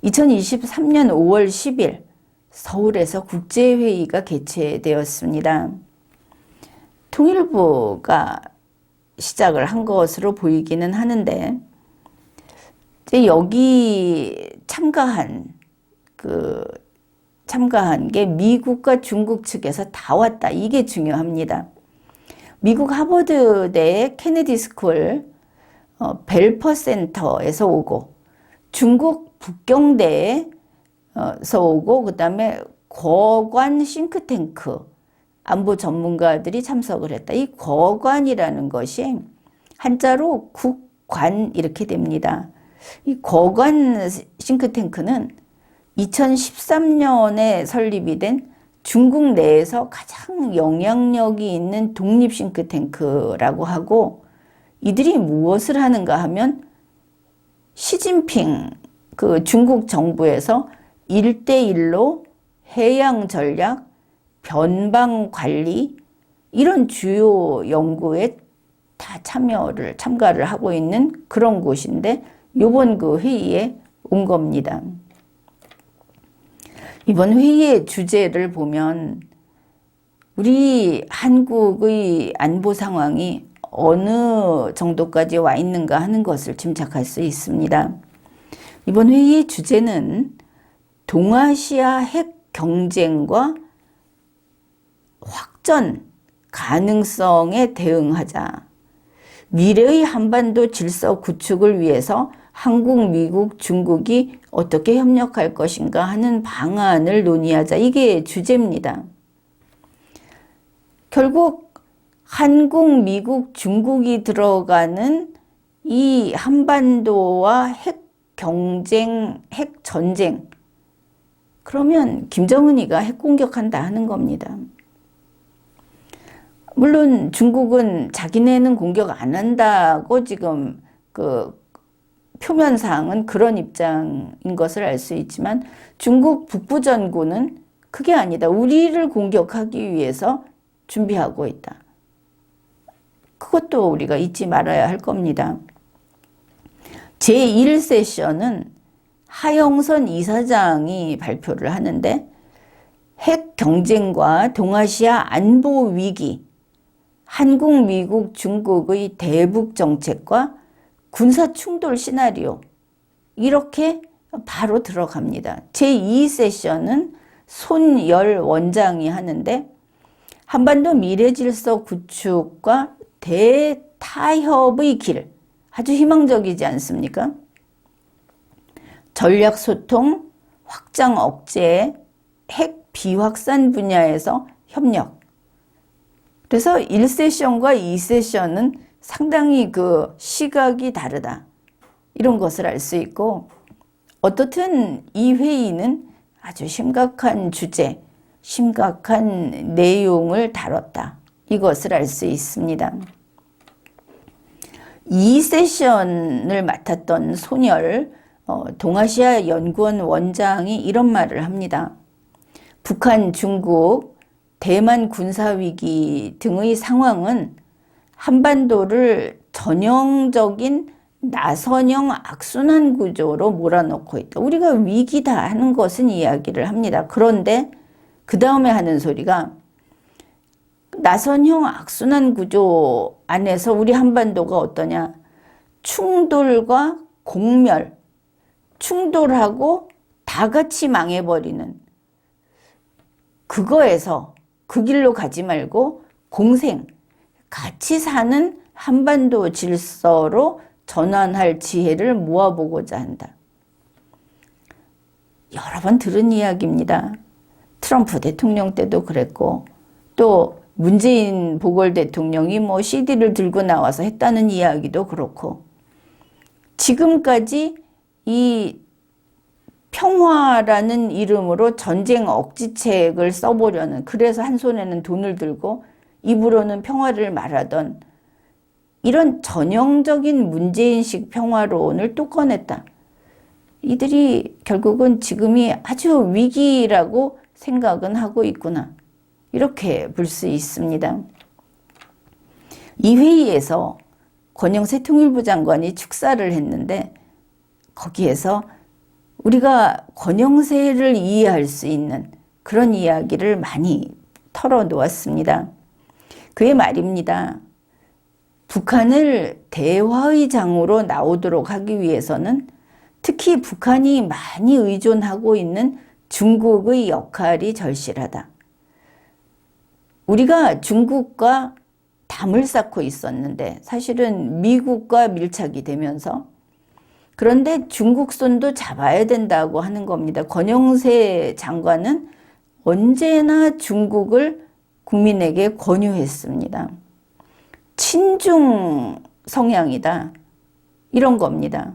2023년 5월 10일 서울에서 국제회의가 개최되었습니다. 통일부가 시작을 한 것으로 보이기는 하는데 여기 참가한 게 미국과 중국 측에서 다 왔다. 이게 중요합니다. 미국 하버드대 케네디 스쿨 벨퍼 센터에서 오고 중국 북경대에서 오고 그다음에 거관 싱크탱크 안보 전문가들이 참석을 했다. 이 거관이라는 것이 한자로 국관 이렇게 됩니다. 이 거관 싱크탱크는 2013년에 설립이 된 중국 내에서 가장 영향력이 있는 독립 싱크탱크라고 하고 이들이 무엇을 하는가 하면 시진핑 그 중국 정부에서 1대1로 해양 전략, 변방 관리 이런 주요 연구에 다 참가를 하고 있는 그런 곳인데 이번 그 회의에 온 겁니다. 이번 회의의 주제를 보면 우리 한국의 안보 상황이 어느 정도까지 와 있는가 하는 것을 짐작할 수 있습니다. 이번 회의의 주제는 동아시아 핵 경쟁과 확전 가능성에 대응하자. 미래의 한반도 질서 구축을 위해서 한국, 미국, 중국이 어떻게 협력할 것인가 하는 방안을 논의하자. 이게 주제입니다. 결국 한국, 미국, 중국이 들어가는 이 한반도와 핵 경쟁, 핵 전쟁. 그러면 김정은이가 핵 공격한다 하는 겁니다. 물론 중국은 자기네는 공격 안 한다고 지금 표면상은 그런 입장인 것을 알 수 있지만 중국 북부전군은 그게 아니다. 우리를 공격하기 위해서 준비하고 있다. 그것도 우리가 잊지 말아야 할 겁니다. 제1세션은 하영선 이사장이 발표를 하는데 핵 경쟁과 동아시아 안보 위기, 한국, 미국, 중국의 대북 정책과 군사 충돌 시나리오 이렇게 바로 들어갑니다. 제2세션은 손열 원장이 하는데 한반도 미래 질서 구축과 대타협의 길 아주 희망적이지 않습니까? 전략 소통, 확장 억제, 핵 비확산 분야에서 협력. 그래서 1세션과 2세션은 상당히 그 시각이 다르다. 이런 것을 알 수 있고 어떻든 이 회의는 아주 심각한 주제, 심각한 내용을 다뤘다. 이것을 알 수 있습니다. 2세션을 맡았던 손열 동아시아 연구원 원장이 이런 말을 합니다. 북한, 중국, 대만 군사위기 등의 상황은 한반도를 전형적인 나선형 악순환 구조로 몰아넣고 있다. 우리가 위기다 하는 것은 이야기를 합니다. 그런데 그 다음에 하는 소리가 나선형 악순환 구조 안에서 우리 한반도가 어떠냐. 충돌과 공멸, 충돌하고 다 같이 망해버리는 그거에서 그 길로 가지 말고 공생, 같이 사는 한반도 질서로 전환할 지혜를 모아보고자 한다. 여러 번 들은 이야기입니다. 트럼프 대통령 때도 그랬고 또 문재인 보궐 대통령이 뭐 CD를 들고 나와서 했다는 이야기도 그렇고 지금까지 이 평화라는 이름으로 전쟁 억지책을 써보려는, 그래서 한 손에는 돈을 들고 입으로는 평화를 말하던 이런 전형적인 문재인식 평화론을 또 꺼냈다. 이들이 결국은 지금이 아주 위기라고 생각은 하고 있구나. 이렇게 볼 수 있습니다. 이 회의에서 권영세 통일부 장관이 축사를 했는데 거기에서 우리가 권영세를 이해할 수 있는 그런 이야기를 많이 털어놓았습니다. 그의 말입니다. 북한을 대화의 장으로 나오도록 하기 위해서는 특히 북한이 많이 의존하고 있는 중국의 역할이 절실하다. 우리가 중국과 담을 쌓고 있었는데 사실은 미국과 밀착이 되면서, 그런데 중국 손도 잡아야 된다고 하는 겁니다. 권영세 장관은 언제나 중국을 국민에게 권유했습니다. 친중 성향이다. 이런 겁니다.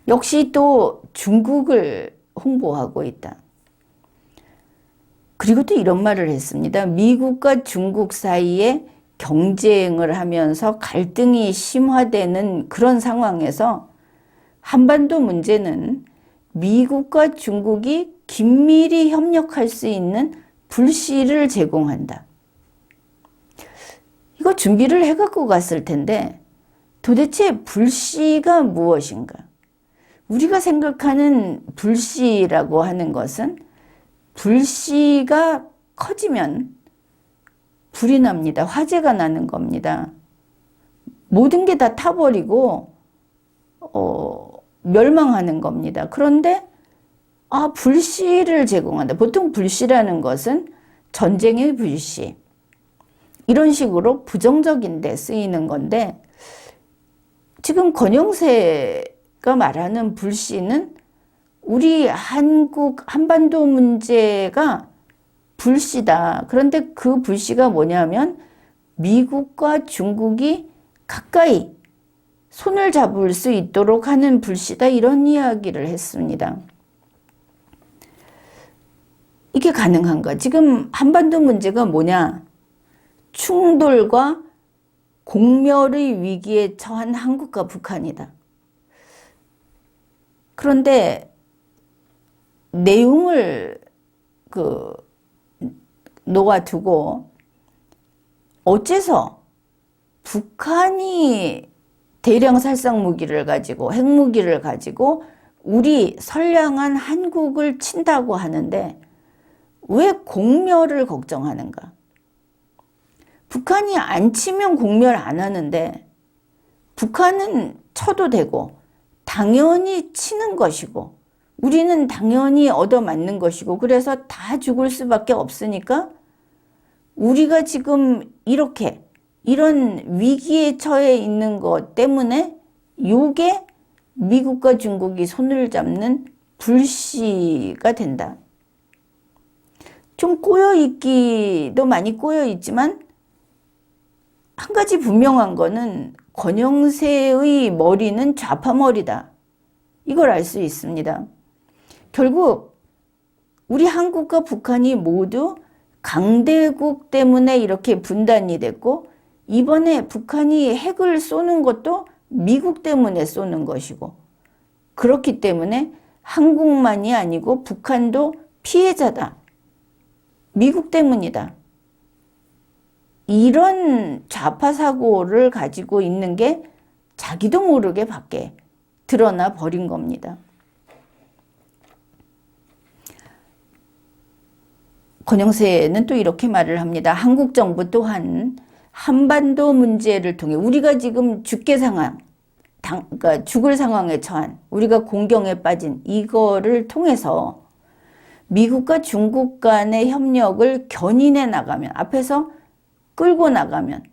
역시 또 중국을 홍보하고 있다. 그리고 또 이런 말을 했습니다. 미국과 중국 사이에 경쟁을 하면서 갈등이 심화되는 그런 상황에서 한반도 문제는 미국과 중국이 긴밀히 협력할 수 있는 불씨를 제공한다. 이거 준비를 해갖고 갔을 텐데 도대체 불씨가 무엇인가? 우리가 생각하는 불씨라고 하는 것은 불씨가 커지면 불이 납니다. 화재가 나는 겁니다. 모든 게 다 타버리고 멸망하는 겁니다. 그런데 불씨를 제공한다. 보통 불씨라는 것은 전쟁의 불씨, 이런 식으로 부정적인 데 쓰이는 건데, 지금 권영세가 말하는 불씨는 우리 한반도 문제가 불씨다. 그런데 그 불씨가 뭐냐면 미국과 중국이 가까이 손을 잡을 수 있도록 하는 불씨다. 이런 이야기를 했습니다. 이게 가능한가? 지금 한반도 문제가 뭐냐? 충돌과 공멸의 위기에 처한 한국과 북한이다. 그런데 내용을 놓아두고 어째서 북한이 대량 살상 무기를 가지고 핵무기를 가지고 우리 선량한 한국을 친다고 하는데 왜 공멸을 걱정하는가? 북한이 안 치면 공멸 안 하는데 북한은 쳐도 되고 당연히 치는 것이고 우리는 당연히 얻어맞는 것이고, 그래서 다 죽을 수밖에 없으니까 우리가 지금 이런 위기에 처해 있는 것 때문에 요게 미국과 중국이 손을 잡는 불씨가 된다. 좀 꼬여있기도 많이 꼬여있지만 한 가지 분명한 거는 권영세의 머리는 좌파 머리다. 이걸 알 수 있습니다. 결국 우리 한국과 북한이 모두 강대국 때문에 이렇게 분단이 됐고, 이번에 북한이 핵을 쏘는 것도 미국 때문에 쏘는 것이고, 그렇기 때문에 한국만이 아니고 북한도 피해자다. 미국 때문이다. 이런 좌파 사고를 가지고 있는 게 자기도 모르게 밖에 드러나 버린 겁니다. 권영세는 또 이렇게 말을 합니다. 한국 정부 또한 한반도 문제를 통해 우리가 지금 그러니까 죽을 상황에 처한, 우리가 공경에 빠진 이거를 통해서 미국과 중국 간의 협력을 견인해 나가면, 앞에서 끌고 나가면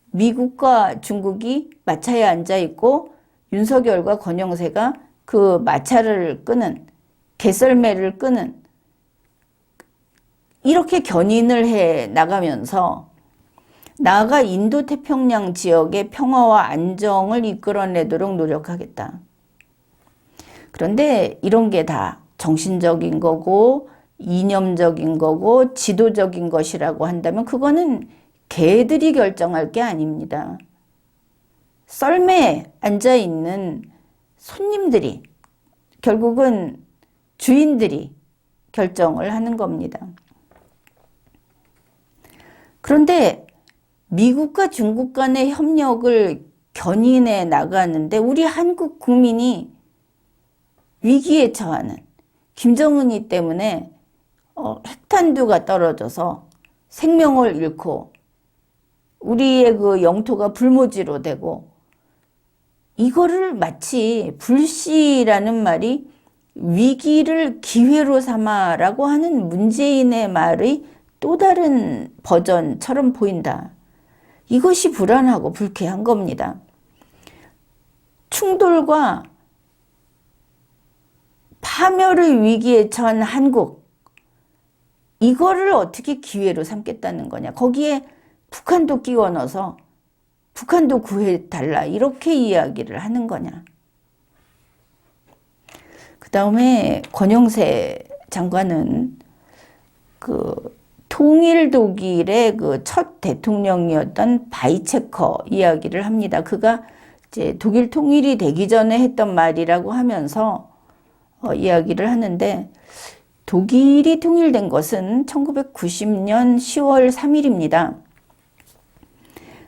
미국과 중국이 마차에 앉아 있고 윤석열과 권영세가 그 마차를 끄는, 개썰매를 끄는, 이렇게 견인을 해 나가면서 나아가 인도태평양 지역의 평화와 안정을 이끌어내도록 노력하겠다. 그런데 이런 게 다 정신적인 거고 이념적인 거고 지도적인 것이라고 한다면 그거는 개들이 결정할 게 아닙니다. 썰매에 앉아있는 손님들이, 결국은 주인들이 결정을 하는 겁니다. 그런데 미국과 중국 간의 협력을 견인해 나가는데 우리 한국 국민이 위기에 처하는, 김정은이 때문에 핵탄두가 떨어져서 생명을 잃고 우리의 그 영토가 불모지로 되고, 이거를 마치 불씨라는 말이 위기를 기회로 삼아라고 하는 문재인의 말의 또 다른 버전처럼 보인다. 이것이 불안하고 불쾌한 겁니다. 충돌과 파멸의 위기에 처한 한국, 이거를 어떻게 기회로 삼겠다는 거냐. 거기에 북한도 끼워 넣어서 북한도 구해달라, 이렇게 이야기를 하는 거냐. 그 다음에 권영세 장관은 그 통일 독일의 그 첫 대통령이었던 바이체커 이야기를 합니다. 그가 이제 독일 통일이 되기 전에 했던 말이라고 하면서 이야기를 하는데, 독일이 통일된 것은 1990년 10월 3일입니다.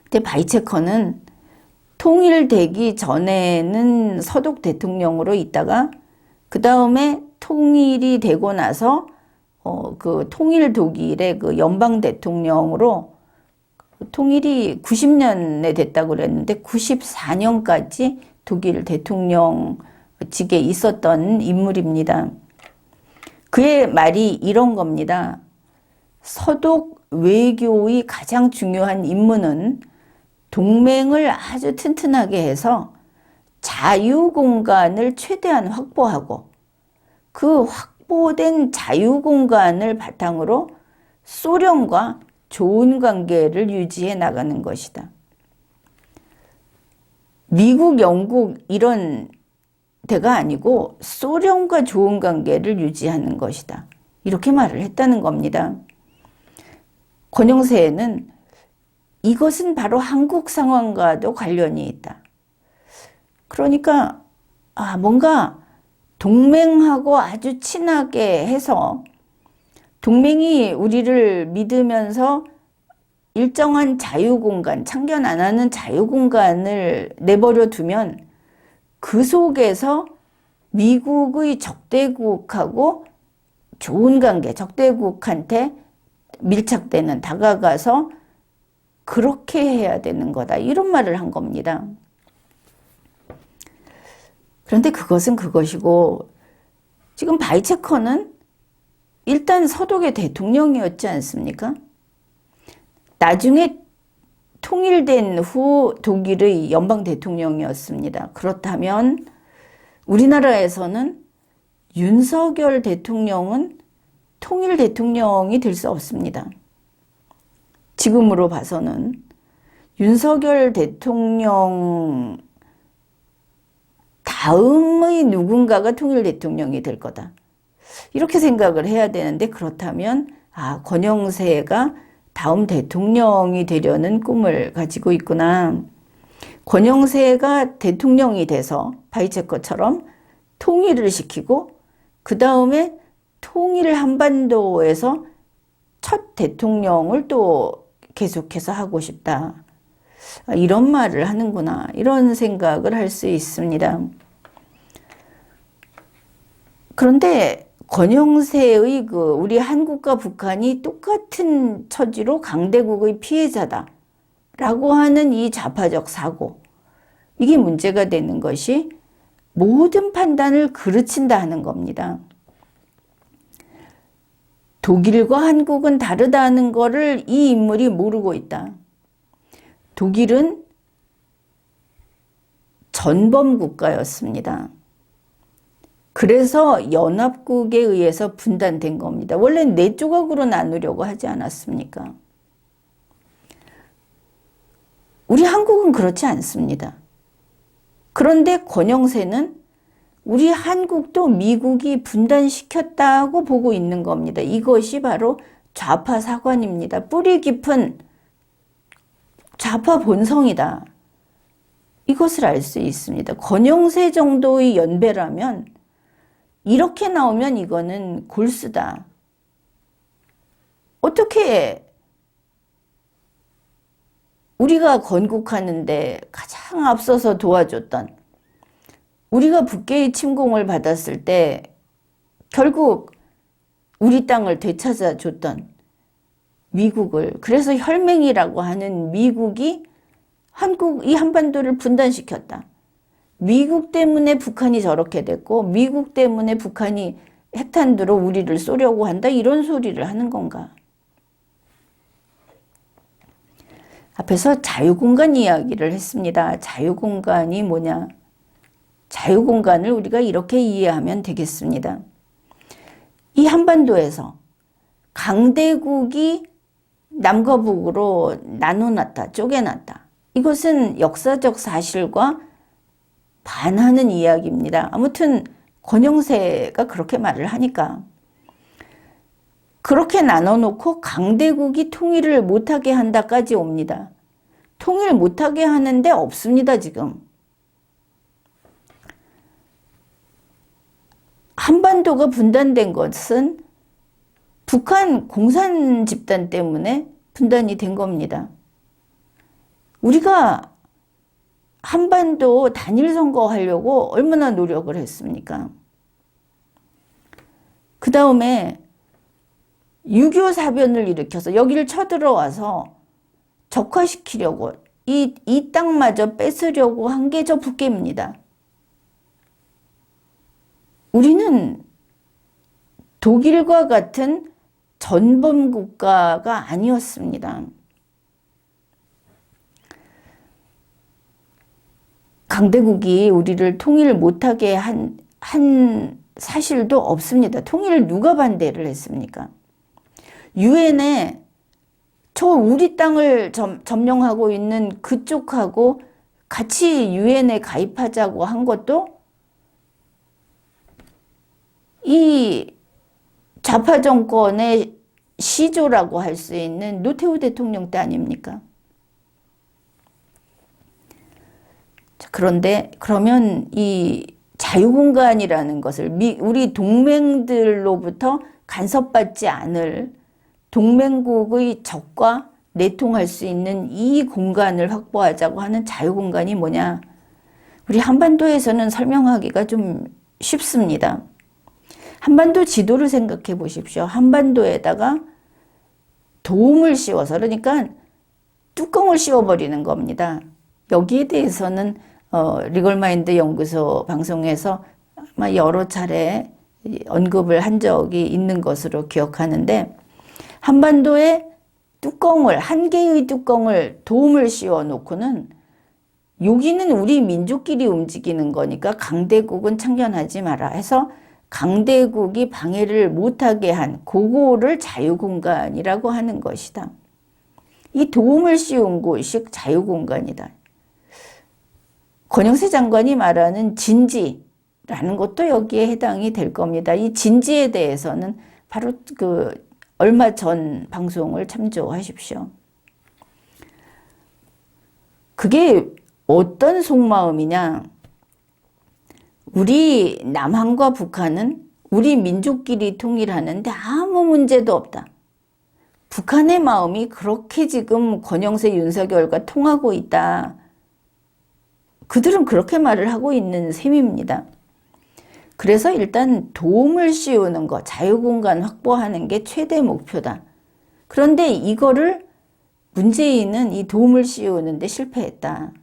근데 바이체커는 통일되기 전에는 서독 대통령으로 있다가 그 다음에 통일이 되고 나서 그 통일 독일의 그 연방 대통령으로, 통일이 90년에 됐다고 그랬는데 94년까지 독일 대통령직에 있었던 인물입니다. 그의 말이 이런 겁니다. 서독 외교의 가장 중요한 임무는 동맹을 아주 튼튼하게 해서 자유공간을 최대한 확보하고, 그 확보된 자유공간을 바탕으로 소련과 좋은 관계를 유지해 나가는 것이다. 미국, 영국 이런 데가 아니고 소련과 좋은 관계를 유지하는 것이다. 이렇게 말을 했다는 겁니다. 권영세는 이것은 바로 한국 상황과도 관련이 있다. 그러니까 뭔가 동맹하고 아주 친하게 해서 동맹이 우리를 믿으면서 일정한 자유공간, 참견 안 하는 자유공간을 내버려 두면 그 속에서 미국의 적대국하고 좋은 관계, 적대국한테 밀착되는, 다가가서 그렇게 해야 되는 거다, 이런 말을 한 겁니다. 그런데 그것은 그것이고, 지금 바이체커는 일단 서독의 대통령이었지 않습니까? 나중에 통일된 후 독일의 연방 대통령이었습니다. 그렇다면 우리나라에서는 윤석열 대통령은 통일 대통령이 될 수 없습니다. 지금으로 봐서는 윤석열 대통령 다음의 누군가가 통일 대통령이 될 거다, 이렇게 생각을 해야 되는데, 그렇다면 권영세가 다음 대통령이 되려는 꿈을 가지고 있구나. 권영세가 대통령이 돼서 바이체커처럼 통일을 시키고 그 다음에 통일 한반도에서 첫 대통령을 또 계속해서 하고 싶다, 이런 말을 하는구나, 이런 생각을 할 수 있습니다. 그런데 권영세의 우리 한국과 북한이 똑같은 처지로 강대국의 피해자다라고 하는 이 좌파적 사고, 이게 문제가 되는 것이 모든 판단을 그르친다 하는 겁니다. 독일과 한국은 다르다는 것을 이 인물이 모르고 있다. 독일은 전범 국가였습니다. 그래서 연합국에 의해서 분단된 겁니다. 원래 4조각으로 나누려고 하지 않았습니까? 우리 한국은 그렇지 않습니다. 그런데 권영세는 우리 한국도 미국이 분단시켰다고 보고 있는 겁니다. 이것이 바로 좌파 사관입니다. 뿌리 깊은 좌파 본성이다. 이것을 알 수 있습니다. 권영세 정도의 연배라면 이렇게 나오면 이거는 골수다. 어떻게 우리가 건국하는데 가장 앞서서 도와줬던, 우리가 북괴의 침공을 받았을 때 결국 우리 땅을 되찾아 줬던 미국을, 그래서 혈맹이라고 하는 미국이 이 한반도를 분단시켰다. 미국 때문에 북한이 저렇게 됐고 미국 때문에 북한이 핵탄두로 우리를 쏘려고 한다, 이런 소리를 하는 건가? 앞에서 자유공간 이야기를 했습니다. 자유공간이 뭐냐? 자유공간을 우리가 이렇게 이해하면 되겠습니다. 이 한반도에서 강대국이 남과 북으로 나눠놨다, 쪼개놨다. 이것은 역사적 사실과 반하는 이야기입니다. 아무튼 권영세가 그렇게 말을 하니까. 그렇게 나눠놓고 강대국이 통일을 못하게 한다까지 옵니다. 통일 못하게 하는데 없습니다, 지금. 한반도가 분단된 것은 북한 공산 집단 때문에 분단이 된 겁니다. 우리가 한반도 단일 선거하려고 얼마나 노력을 했습니까? 그 다음에 6.25 사변을 일으켜서 여기를 쳐들어와서 적화시키려고 이 땅마저 뺏으려고 한 게 저 북괴입니다. 우리는 독일과 같은 전범 국가가 아니었습니다. 강대국이 우리를 통일 못하게 한 사실도 없습니다. 통일을 누가 반대를 했습니까? 유엔에 우리 땅을 점령하고 있는 그쪽하고 같이 유엔에 가입하자고 한 것도 이 좌파 정권의 시조라고 할 수 있는 노태우 대통령 때 아닙니까? 그런데 그러면 이 자유공간이라는 것을 우리 동맹들로부터 간섭받지 않을 동맹국의 적과 내통할 수 있는 이 공간을 확보하자고 하는 자유공간이 뭐냐? 우리 한반도에서는 설명하기가 좀 쉽습니다. 한반도 지도를 생각해 보십시오. 한반도에다가 도움을 씌워서, 그러니까 뚜껑을 씌워버리는 겁니다. 여기에 대해서는 리걸마인드 연구소 방송에서 아마 여러 차례 언급을 한 적이 있는 것으로 기억하는데, 한반도에 한 개의 뚜껑을 도움을 씌워 놓고는 여기는 우리 민족끼리 움직이는 거니까 강대국은 참견하지 마라 해서 강대국이 방해를 못하게 한 그거를 자유공간이라고 하는 것이다. 이 도움을 씌운 곳이 자유공간이다. 권영세 장관이 말하는 진지라는 것도 여기에 해당이 될 겁니다. 이 진지에 대해서는 바로 얼마 전 방송을 참조하십시오. 그게 어떤 속마음이냐? 우리 남한과 북한은 우리 민족끼리 통일하는데 아무 문제도 없다. 북한의 마음이 그렇게 지금 권영세, 윤석열과 통하고 있다. 그들은 그렇게 말을 하고 있는 셈입니다. 그래서 일단 도움을 씌우는 것, 자유공간 확보하는 게 최대 목표다. 그런데 이거를 문재인은 이 도움을 씌우는데 실패했다.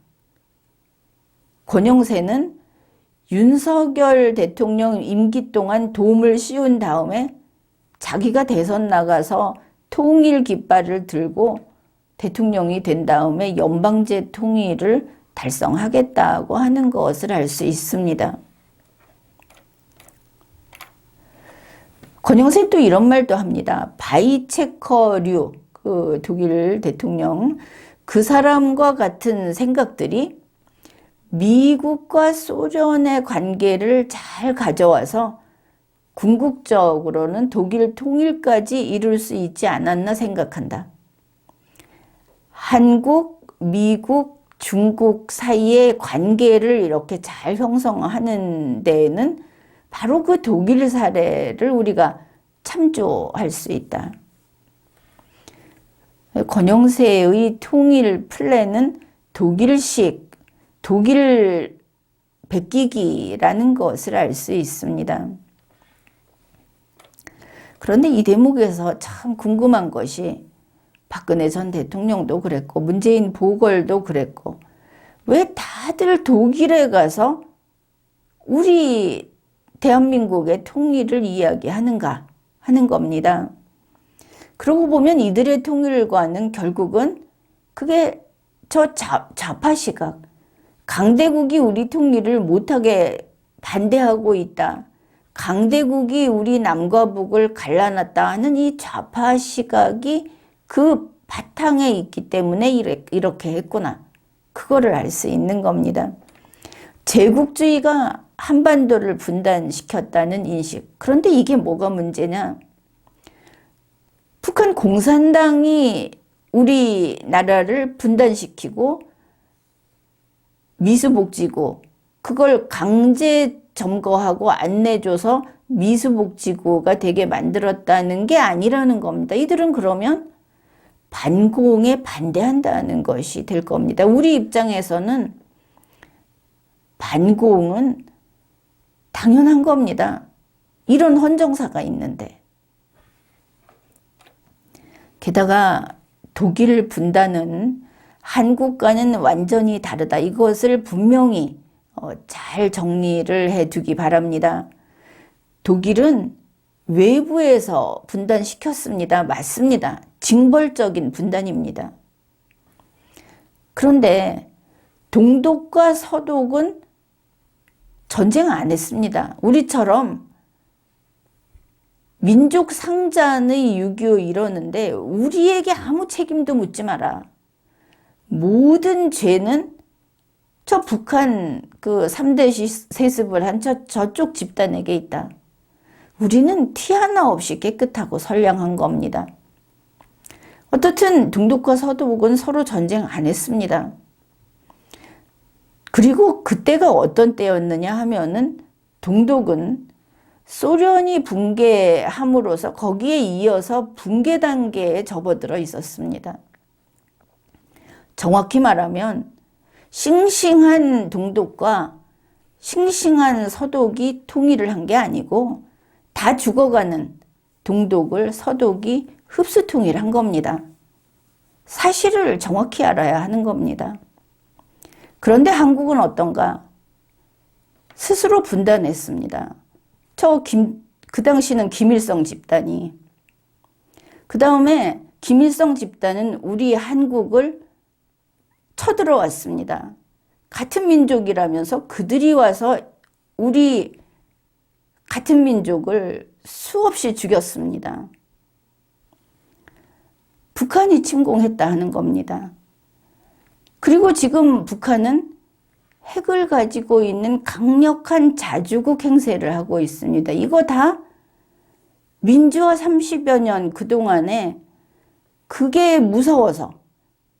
권영세는 윤석열 대통령 임기 동안 도움을 씌운 다음에 자기가 대선 나가서 통일 깃발을 들고 대통령이 된 다음에 연방제 통일을 달성하겠다고 하는 것을 알 수 있습니다. 권영세 또 이런 말도 합니다. 바이체커류, 독일 대통령, 그 사람과 같은 생각들이 미국과 소련의 관계를 잘 가져와서 궁극적으로는 독일 통일까지 이룰 수 있지 않았나 생각한다. 한국, 미국, 중국 사이의 관계를 이렇게 잘 형성하는 데에는 바로 그 독일 사례를 우리가 참조할 수 있다. 권영세의 통일 플랜은 독일식, 독일 베끼기라는 것을 알 수 있습니다. 그런데 이 대목에서 참 궁금한 것이 박근혜 전 대통령도 그랬고 문재인 보궐도 그랬고 왜 다들 독일에 가서 우리 대한민국의 통일을 이야기하는가 하는 겁니다. 그러고 보면 이들의 통일과는 결국은 그게 저 좌파 시각, 강대국이 우리 통일을 못하게 반대하고 있다. 강대국이 우리 남과 북을 갈라놨다 하는 이 좌파 시각이 그 바탕에 있기 때문에 이렇게 했구나. 그거를 알 수 있는 겁니다. 제국주의가 한반도를 분단시켰다는 인식. 그런데 이게 뭐가 문제냐? 북한 공산당이 우리나라를 분단시키고 미수복지고 그걸 강제 점거하고 안 내줘서 미수복지고가 되게 만들었다는 게 아니라는 겁니다. 이들은 그러면 반공에 반대한다는 것이 될 겁니다. 우리 입장에서는 반공은 당연한 겁니다. 이런 헌정사가 있는데. 게다가 독일 분단은 한국과는 완전히 다르다. 이것을 분명히 잘 정리를 해두기 바랍니다. 독일은 외부에서 분단시켰습니다. 맞습니다. 징벌적인 분단입니다. 그런데 동독과 서독은 전쟁 안 했습니다. 우리처럼 민족 상잔의 6.25 이러는데 우리에게 아무 책임도 묻지 마라. 모든 죄는 저 북한 그 3대 세습을 한 저쪽 집단에게 있다. 우리는 티 하나 없이 깨끗하고 선량한 겁니다. 어떻든 동독과 서독은 서로 전쟁 안 했습니다. 그리고 그때가 어떤 때였느냐 하면은 동독은 소련이 붕괴함으로써 거기에 이어서 붕괴 단계에 접어들어 있었습니다. 정확히 말하면 싱싱한 동독과 싱싱한 서독이 통일을 한 게 아니고 다 죽어가는 동독을 서독이 흡수 통일한 겁니다. 사실을 정확히 알아야 하는 겁니다. 그런데 한국은 어떤가? 스스로 분단했습니다. 그 당시는 김일성 집단이. 그 다음에 김일성 집단은 우리 한국을 쳐들어왔습니다. 같은 민족이라면서 그들이 와서 우리 같은 민족을 수없이 죽였습니다. 북한이 침공했다 하는 겁니다. 그리고 지금 북한은 핵을 가지고 있는 강력한 자주국 행세를 하고 있습니다. 이거 다 민주화 30여 년 그동안에 그게 무서워서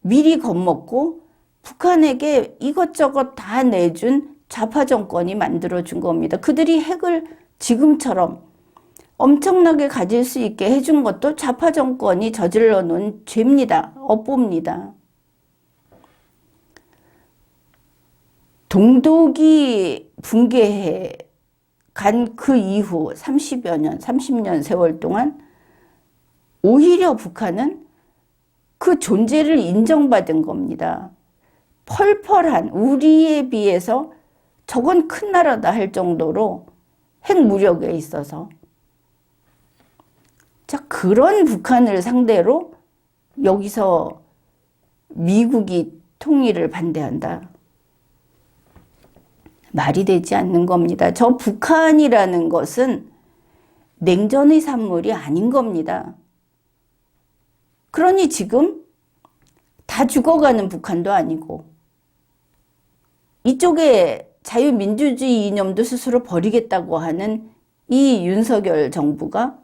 미리 겁먹고 북한에게 이것저것 다 내준 좌파 정권이 만들어준 겁니다. 그들이 핵을 지금처럼 엄청나게 가질 수 있게 해준 것도 좌파 정권이 저질러 놓은 죄입니다. 업보입니다. 동독이 붕괴해 간 그 이후 30년 세월 동안 오히려 북한은 그 존재를 인정받은 겁니다. 펄펄한 우리에 비해서 저건 큰 나라다 할 정도로 핵무력에 있어서 자, 그런 북한을 상대로 여기서 미국이 통일을 반대한다. 말이 되지 않는 겁니다. 저 북한이라는 것은 냉전의 산물이 아닌 겁니다. 그러니 지금 다 죽어가는 북한도 아니고 이쪽에 자유민주주의 이념도 스스로 버리겠다고 하는 이 윤석열 정부가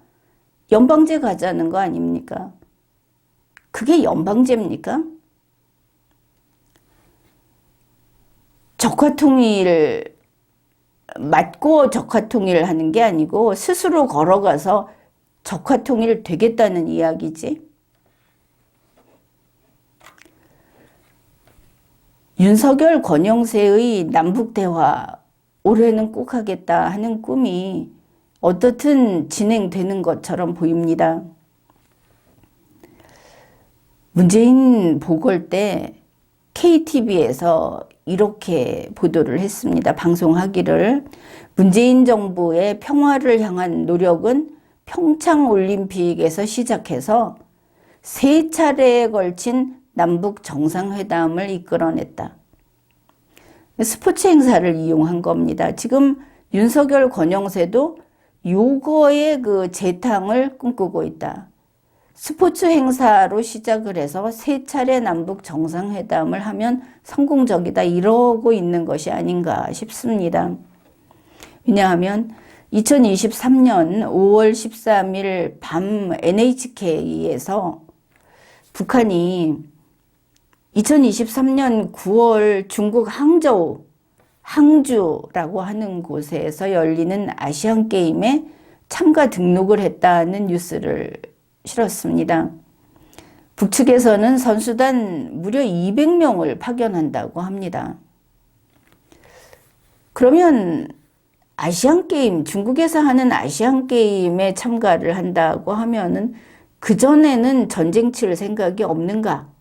연방제 가자는 거 아닙니까? 그게 연방제입니까? 적화통일 맞고 적화통일 하는 게 아니고 스스로 걸어가서 적화통일 되겠다는 이야기지. 윤석열 권영세의 남북대화 올해는 꼭 하겠다 하는 꿈이 어떻든 진행되는 것처럼 보입니다. 문재인 보궐 때 KTV에서 이렇게 보도를 했습니다. 방송하기를 문재인 정부의 평화를 향한 노력은 평창올림픽에서 시작해서 3차례에 걸친 남북 정상회담을 이끌어냈다. 스포츠 행사를 이용한 겁니다. 지금 윤석열 권영세도 요거의 그 재탕을 꿈꾸고 있다. 스포츠 행사로 시작을 해서 3차례 남북 정상회담을 하면 성공적이다. 이러고 있는 것이 아닌가 싶습니다. 왜냐하면 2023년 5월 13일 밤 NHK에서 북한이 2023년 9월 중국 항주라고 하는 곳에서 열리는 아시안게임에 참가 등록을 했다는 뉴스를 실었습니다. 북측에서는 선수단 무려 200명을 파견한다고 합니다. 그러면 아시안게임, 중국에서 하는 아시안게임에 참가를 한다고 하면은 그전에는 전쟁 칠 생각이 없는가?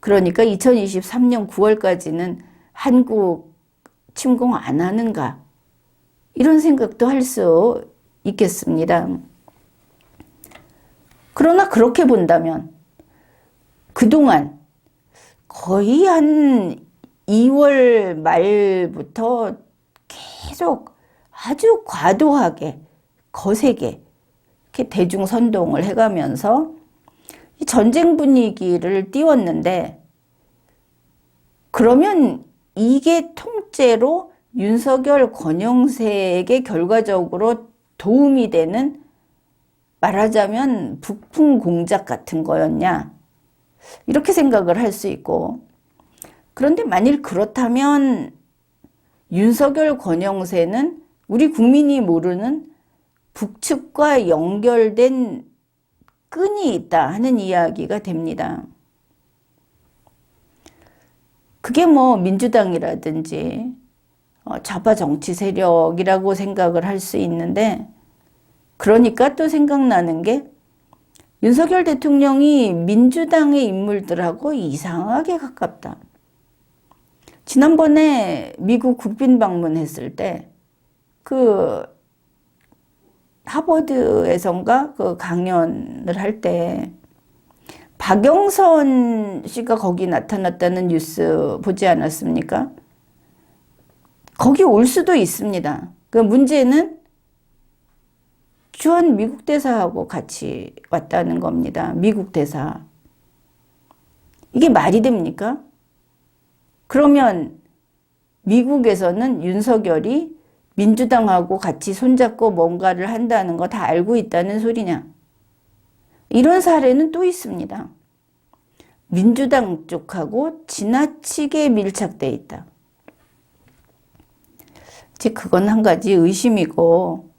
그러니까 2023년 9월까지는 한국 침공 안 하는가? 이런 생각도 할 수 있겠습니다. 그러나 그렇게 본다면 그동안 거의 한 2월 말부터 계속 아주 과도하게 거세게 이렇게 대중 선동을 해가면서 이 전쟁 분위기를 띄웠는데, 그러면 이게 통째로 윤석열 권영세에게 결과적으로 도움이 되는, 말하자면 북풍 공작 같은 거였냐, 이렇게 생각을 할 수 있고, 그런데 만일 그렇다면 윤석열 권영세는 우리 국민이 모르는 북측과 연결된 끈이 있다 하는 이야기가 됩니다. 그게 뭐 민주당이라든지 좌파 정치 세력이라고 생각을 할 수 있는데, 그러니까 또 생각나는 게 윤석열 대통령이 민주당의 인물들하고 이상하게 가깝다. 지난번에 미국 국빈 방문했을 때 그 하버드에선가 그 강연을 할 때 박영선 씨가 거기 나타났다는 뉴스 보지 않았습니까? 거기 올 수도 있습니다. 그 문제는 주한 미국 대사하고 같이 왔다는 겁니다. 미국 대사. 이게 말이 됩니까? 그러면 미국에서는 윤석열이 민주당하고 같이 손잡고 뭔가를 한다는 거 다 알고 있다는 소리냐? 이런 사례는 또 있습니다. 민주당 쪽하고 지나치게 밀착돼 있다. 이제 그건 한 가지 의심이고,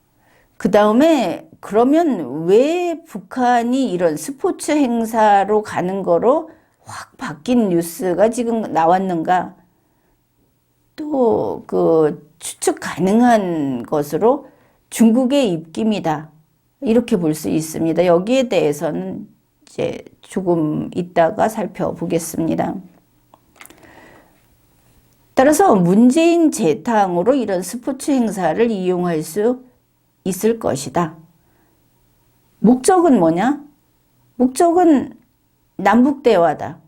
그 다음에 그러면 왜 북한이 이런 스포츠 행사로 가는 거로 확 바뀐 뉴스가 지금 나왔는가? 또 그 추측 가능한 것으로 중국의 입김이다, 이렇게 볼 수 있습니다. 여기에 대해서는 이제 조금 이따가 살펴보겠습니다. 따라서 문재인 재탕으로 이런 스포츠 행사를 이용할 수 있을 것이다. 목적은 뭐냐? 목적은 남북대화다.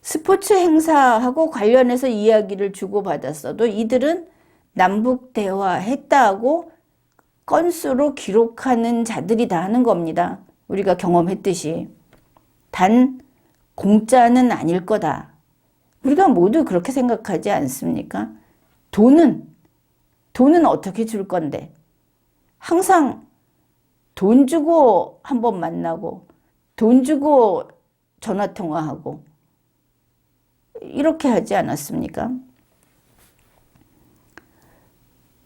스포츠 행사하고 관련해서 이야기를 주고받았어도 이들은 남북대화 했다고 건수로 기록하는 자들이다 하는 겁니다. 우리가 경험했듯이. 단 공짜는 아닐 거다. 우리가 모두 그렇게 생각하지 않습니까? 돈은 어떻게 줄 건데? 항상 돈 주고 한 번 만나고 돈 주고 전화통화하고 이렇게 하지 않았습니까?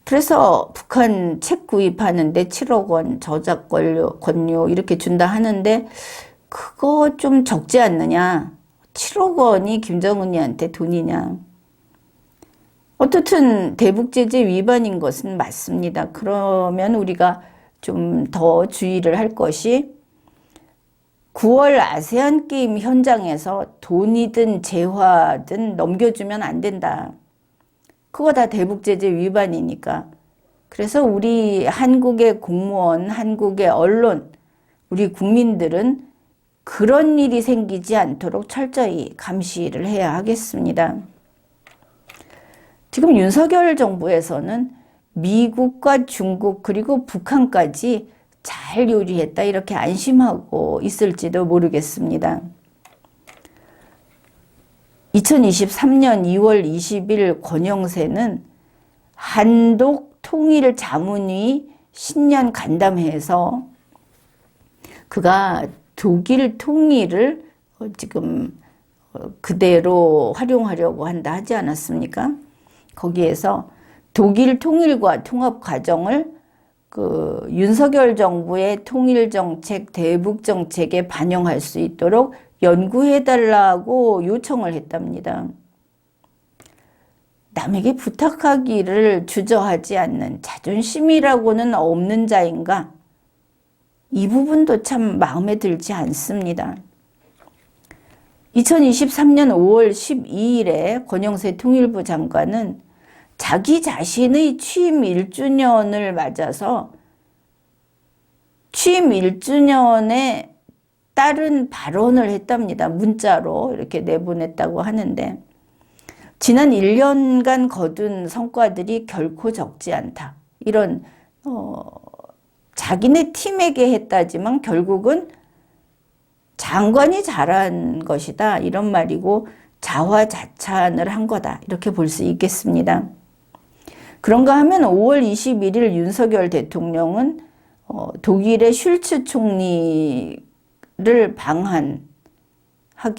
그래서 북한 책 구입하는데 7억 원 저작권료 이렇게 준다 하는데 그거 좀 적지 않느냐? 7억 원이 김정은이한테 돈이냐? 어떻든 대북 제재 위반인 것은 맞습니다. 그러면 우리가 좀 더 주의를 할 것이 9월 아세안 게임 현장에서 돈이든 재화든 넘겨주면 안 된다. 그거 다 대북 제재 위반이니까. 그래서 우리 한국의 공무원, 한국의 언론, 우리 국민들은 그런 일이 생기지 않도록 철저히 감시를 해야 하겠습니다. 지금 윤석열 정부에서는 미국과 중국 그리고 북한까지 잘 요리했다 이렇게 안심하고 있을지도 모르겠습니다. 2023년 2월 20일 권영세는 한독 통일 자문위 신년 간담회에서 그가 독일 통일을 지금 그대로 활용하려고 한다 하지 않았습니까? 거기에서 독일 통일과 통합 과정을 그 윤석열 정부의 통일정책, 대북정책에 반영할 수 있도록 연구해달라고 요청을 했답니다. 남에게 부탁하기를 주저하지 않는 자존심이라고는 없는 자인가? 이 부분도 참 마음에 들지 않습니다. 2023년 5월 12일에 권영세 통일부 장관은 자기 자신의 취임 1주년을 맞아서 취임 1주년에 따른 발언을 했답니다. 문자로 이렇게 내보냈다고 하는데 지난 1년간 거둔 성과들이 결코 적지 않다. 이런 자기네 팀에게 했다지만 결국은 장관이 잘한 것이다. 이런 말이고 자화자찬을 한 거다. 이렇게 볼 수 있겠습니다. 그런가 하면 5월 21일 윤석열 대통령은 독일의 슐츠 총리를 방한하게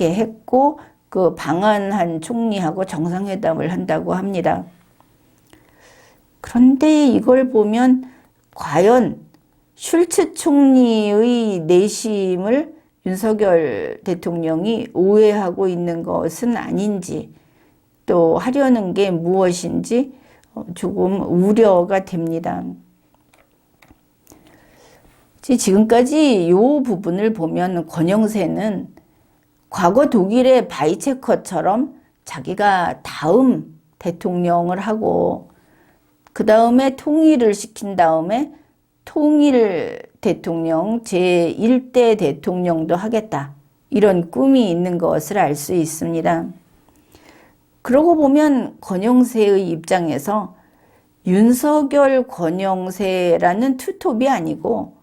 했고 그 방한한 총리하고 정상회담을 한다고 합니다. 그런데 이걸 보면 과연 슐츠 총리의 내심을 윤석열 대통령이 오해하고 있는 것은 아닌지 또 하려는 게 무엇인지 조금 우려가 됩니다. 지금까지 이 부분을 보면 권영세는 과거 독일의 바이체커처럼 자기가 다음 대통령을 하고 그 다음에 통일을 시킨 다음에 통일 대통령 제1대 대통령도 하겠다. 이런 꿈이 있는 것을 알 수 있습니다. 그러고 보면 권영세의 입장에서 윤석열 권영세라는 투톱이 아니고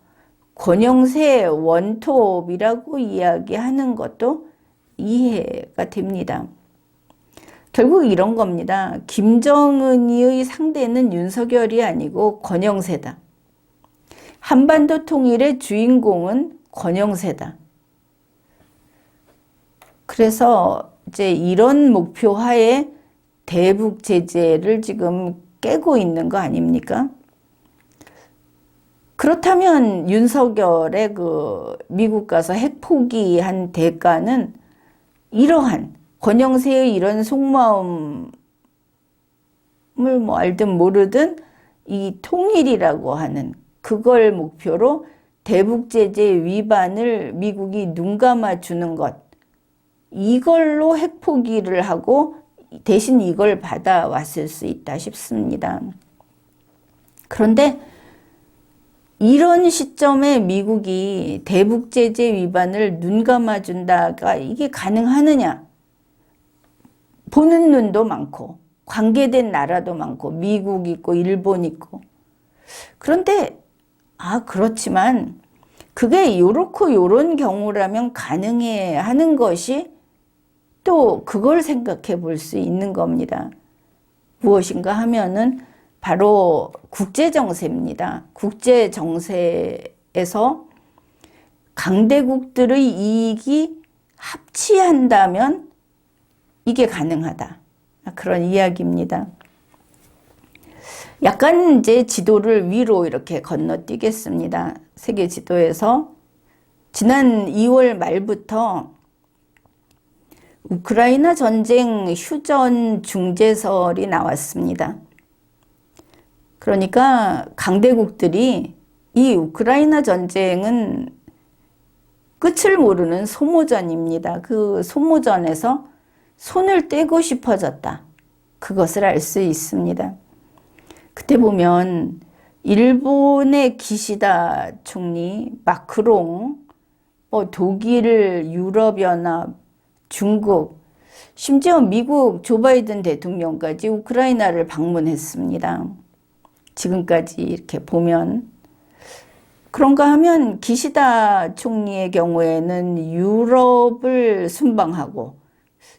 권영세 원톱이라고 이야기하는 것도 이해가 됩니다. 결국 이런 겁니다. 김정은이의 상대는 윤석열이 아니고 권영세다. 한반도 통일의 주인공은 권영세다. 그래서 이제 이런 목표 하에 대북 제재를 지금 깨고 있는 거 아닙니까? 그렇다면 윤석열의 그 미국 가서 핵 포기한 대가는 이러한 권영세의 이런 속마음을 뭐 알든 모르든 이 통일이라고 하는 그걸 목표로 대북 제재 위반을 미국이 눈 감아 주는 것, 이걸로 핵 포기를 하고 대신 이걸 받아왔을 수 있다 싶습니다. 그런데 이런 시점에 미국이 대북 제재 위반을 눈 감아 준다가 이게 가능하느냐? 보는 눈도 많고 관계된 나라도 많고 미국 있고 일본 있고 그런데 그렇지만 그게 요렇고 요런 경우라면 가능해 하는 것이 또 그걸 생각해 볼 수 있는 겁니다. 무엇인가 하면은 바로 국제정세입니다. 국제정세에서 강대국들의 이익이 합치한다면 이게 가능하다. 그런 이야기입니다. 약간 이제 지도를 위로 이렇게 건너뛰겠습니다. 세계 지도에서 지난 2월 말부터 우크라이나 전쟁 휴전 중재설이 나왔습니다. 그러니까 강대국들이 이 우크라이나 전쟁은 끝을 모르는 소모전입니다. 그 소모전에서 손을 떼고 싶어졌다. 그것을 알 수 있습니다. 그때 보면 일본의 기시다 총리, 마크롱, 독일, 유럽연합, 중국, 심지어 미국 조 바이든 대통령까지 우크라이나를 방문했습니다. 지금까지 이렇게 보면 그런가 하면 기시다 총리의 경우에는 유럽을 순방하고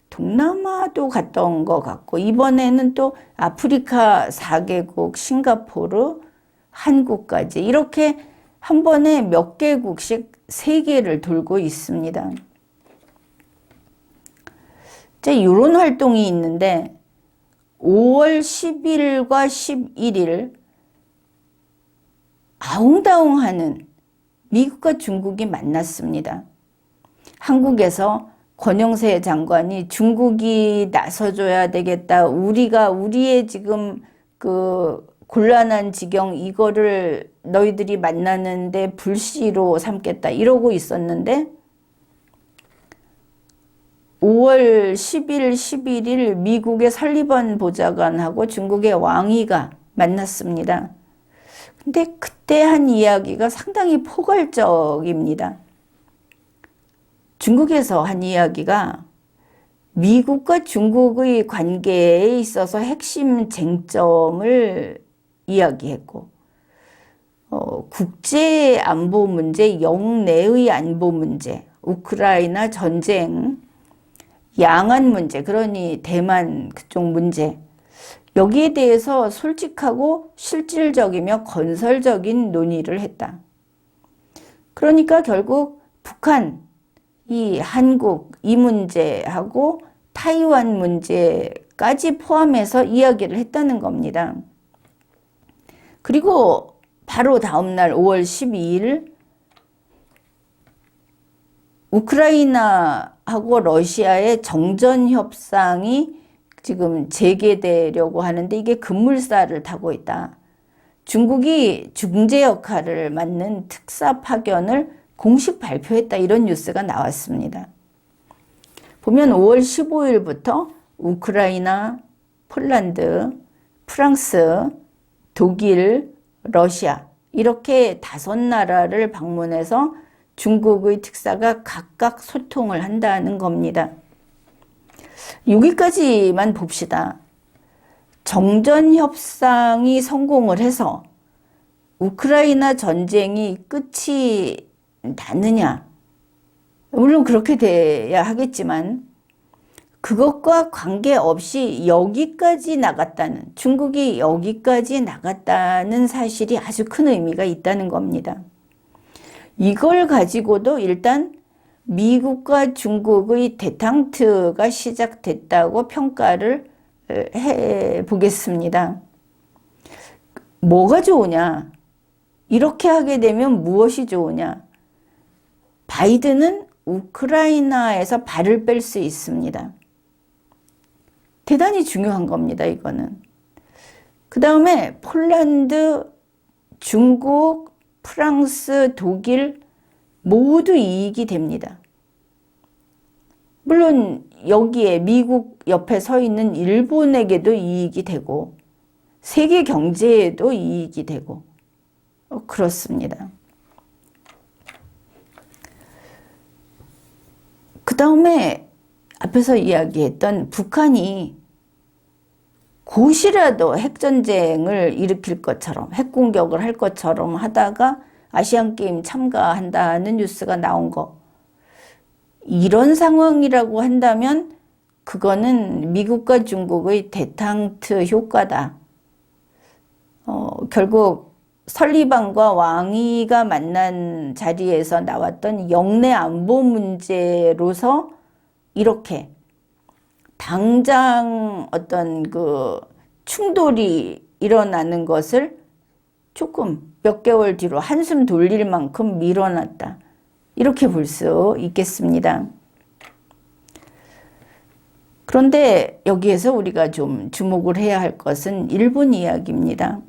동남아도 갔던 것 같고 이번에는 또 아프리카 4개국, 싱가포르, 한국까지 이렇게 한 번에 몇 개국씩 세계를 돌고 있습니다. 이런 활동이 있는데 5월 10일과 11일 아웅다웅하는 미국과 중국이 만났습니다. 한국에서 권영세 장관이 중국이 나서줘야 되겠다. 우리가 우리의 지금 그 곤란한 지경 이거를 너희들이 만나는데 불씨로 삼겠다. 이러고 있었는데 5월 10일, 11일 미국의 설리번 보좌관하고 중국의 왕이가 만났습니다. 근데 그때 한 이야기가 상당히 포괄적입니다. 중국에서 한 이야기가 미국과 중국의 관계에 있어서 핵심 쟁점을 이야기했고 국제 안보 문제, 영내의 안보 문제, 우크라이나 전쟁, 양안 문제, 그러니 대만 그쪽 문제 여기에 대해서 솔직하고 실질적이며 건설적인 논의를 했다. 그러니까 결국 북한, 이 한국 이 문제하고 타이완 문제까지 포함해서 이야기를 했다는 겁니다. 그리고 바로 다음날 5월 12일 우크라이나하고 러시아의 정전협상이 지금 재개되려고 하는데 이게 급물살을 타고 있다. 중국이 중재 역할을 맡는 특사 파견을 공식 발표했다. 이런 뉴스가 나왔습니다. 보면 5월 15일부터 우크라이나, 폴란드, 프랑스, 독일, 러시아 이렇게 5나라를 방문해서 중국의 특사가 각각 소통을 한다는 겁니다. 여기까지만 봅시다. 정전협상이 성공을 해서 우크라이나 전쟁이 끝이 나느냐? 물론 그렇게 돼야 하겠지만 그것과 관계없이 여기까지 나갔다는, 중국이 여기까지 나갔다는 사실이 아주 큰 의미가 있다는 겁니다. 이걸 가지고도 일단 미국과 중국의 대탕트가 시작됐다고 평가를 해 보겠습니다. 뭐가 좋으냐? 이렇게 하게 되면 무엇이 좋으냐? 바이든은 우크라이나에서 발을 뺄 수 있습니다. 대단히 중요한 겁니다, 이거는. 그 다음에 폴란드, 중국, 프랑스, 독일 모두 이익이 됩니다. 물론 여기에 미국 옆에 서 있는 일본에게도 이익이 되고 세계 경제에도 이익이 되고 그렇습니다. 그 다음에 앞에서 이야기했던 북한이 곧이라도 핵전쟁을 일으킬 것처럼 핵공격을 할 것처럼 하다가 아시안게임 참가한다는 뉴스가 나온 거, 이런 상황이라고 한다면 그거는 미국과 중국의 데탕트 효과다. 결국 설리반과 왕위가 만난 자리에서 나왔던 영내 안보 문제로서 이렇게 당장 어떤 그 충돌이 일어나는 것을 조금 몇 개월 뒤로 한숨 돌릴 만큼 밀어놨다. 이렇게 볼 수 있겠습니다. 그런데 여기에서 우리가 좀 주목을 해야 할 것은 일본 이야기입니다.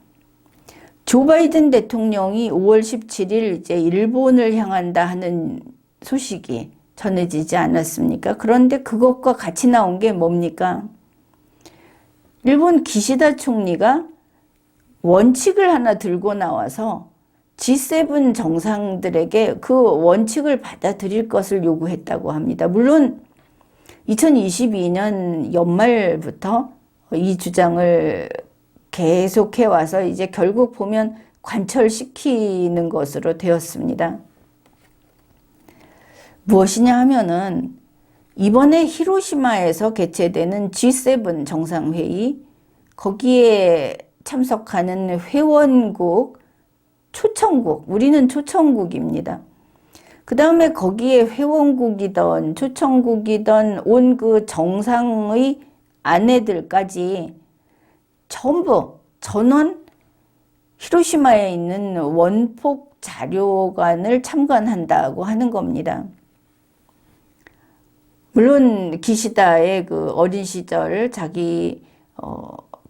조 바이든 대통령이 5월 17일 이제 일본을 향한다 하는 소식이 전해지지 않았습니까? 그런데 그것과 같이 나온 게 뭡니까? 일본 기시다 총리가 원칙을 하나 들고 나와서 G7 정상들에게 그 원칙을 받아들일 것을 요구했다고 합니다. 물론 2022년 연말부터 이 주장을 계속해 와서 이제 결국 보면 관철시키는 것으로 되었습니다. 무엇이냐 하면은 이번에 히로시마에서 개최되는 G7 정상회의, 거기에 참석하는 회원국, 초청국, 우리는 초청국입니다. 그 다음에 거기에 회원국이던 초청국이던 온 그 정상의 아내들까지 전부 전원 히로시마에 있는 원폭 자료관을 참관한다고 하는 겁니다. 물론 기시다의 그 어린 시절 자기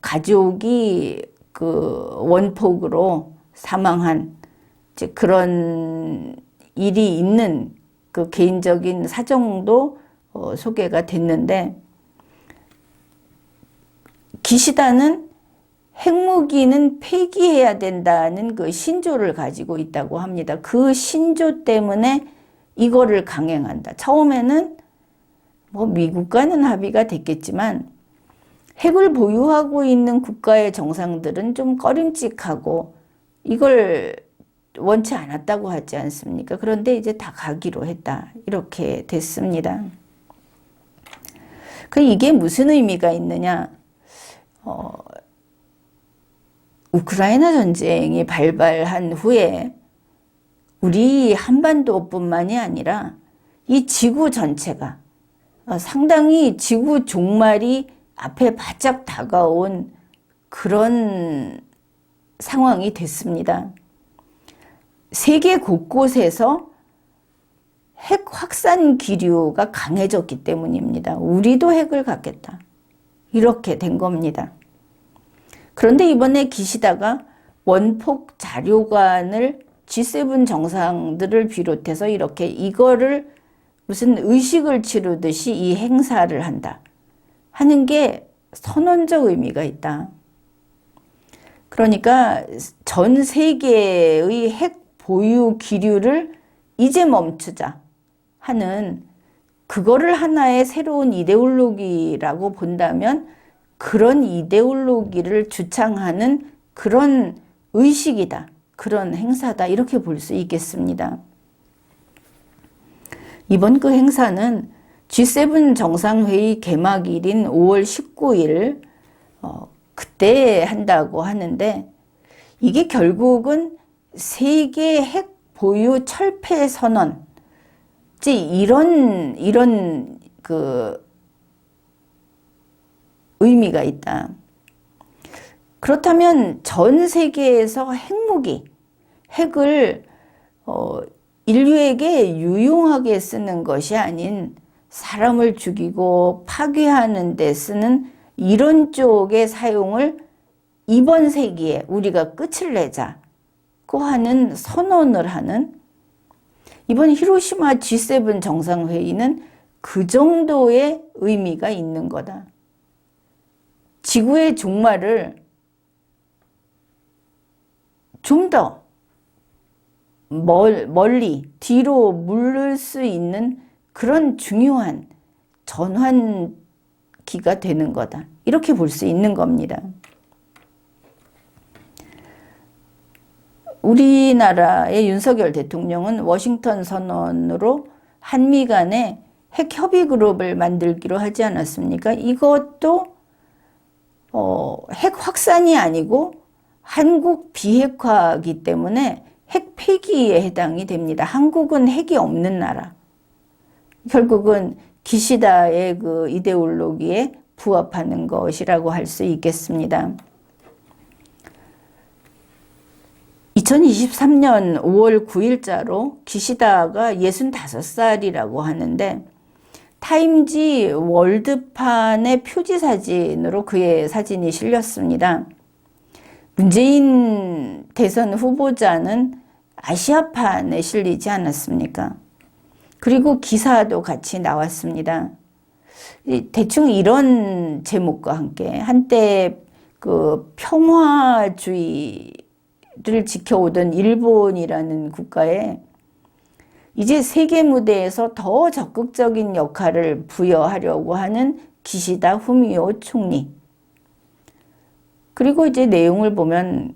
가족이 그 원폭으로 사망한 이제 그런 일이 있는 그 개인적인 사정도 소개가 됐는데, 기시다는 핵무기는 폐기해야 된다는 그 신조를 가지고 있다고 합니다. 그 신조 때문에 이거를 강행한다. 처음에는 뭐 미국과는 합의가 됐겠지만 핵을 보유하고 있는 국가의 정상들은 좀 꺼림칙하고 이걸 원치 않았다고 하지 않습니까? 그런데 이제 다 가기로 했다. 이렇게 됐습니다. 이게 무슨 의미가 있느냐? 우크라이나 전쟁이 발발한 후에 우리 한반도뿐만이 아니라 이 지구 전체가 상당히 지구 종말이 앞에 바짝 다가온 그런 상황이 됐습니다. 세계 곳곳에서 핵 확산 기류가 강해졌기 때문입니다. 우리도 핵을 갖겠다. 이렇게 된 겁니다. 그런데 이번에 기시다가 원폭 자료관을 G7 정상들을 비롯해서 이렇게 이거를 무슨 의식을 치르듯이 이 행사를 한다 하는 게 선언적 의미가 있다. 그러니까 전 세계의 핵 보유 기류를 이제 멈추자 하는, 그거를 하나의 새로운 이데올로기라고 본다면 그런 이데올로기를 주창하는 그런 의식이다. 그런 행사다. 이렇게 볼 수 있겠습니다. 이번 그 행사는 G7 정상회의 개막일인 5월 19일 그때 한다고 하는데, 이게 결국은 세계 핵 보유 철폐 선언, 이런 그 의미가 있다. 그렇다면 전 세계에서 핵무기, 핵을 인류에게 유용하게 쓰는 것이 아닌 사람을 죽이고 파괴하는 데 쓰는 이런 쪽의 사용을 이번 세기에 우리가 끝을 내자고 하는 선언을 하는, 이번 히로시마 G7 정상회의는 그 정도의 의미가 있는 거다. 지구의 종말을 좀 더 멀리 뒤로 물을 수 있는 그런 중요한 전환기가 되는 거다. 이렇게 볼 수 있는 겁니다. 우리나라의 윤석열 대통령은 워싱턴 선언으로 한미 간에 핵 협의 그룹을 만들기로 하지 않았습니까? 이것도 핵 확산이 아니고 한국 비핵화이기 때문에 핵 폐기에 해당이 됩니다. 한국은 핵이 없는 나라. 결국은 기시다의 그 이데올로기에 부합하는 것이라고 할 수 있겠습니다. 2023년 5월 9일자로 기시다가 65살이라고 하는데 타임지 월드판의 표지 사진으로 그의 사진이 실렸습니다. 문재인 대선 후보자는 아시아판에 실리지 않았습니까? 그리고 기사도 같이 나왔습니다. 대충 이런 제목과 함께 한때 그 평화주의를 지켜오던 일본이라는 국가에 이제 세계 무대에서 더 적극적인 역할을 부여하려고 하는 기시다 후미오 총리. 그리고 이제 내용을 보면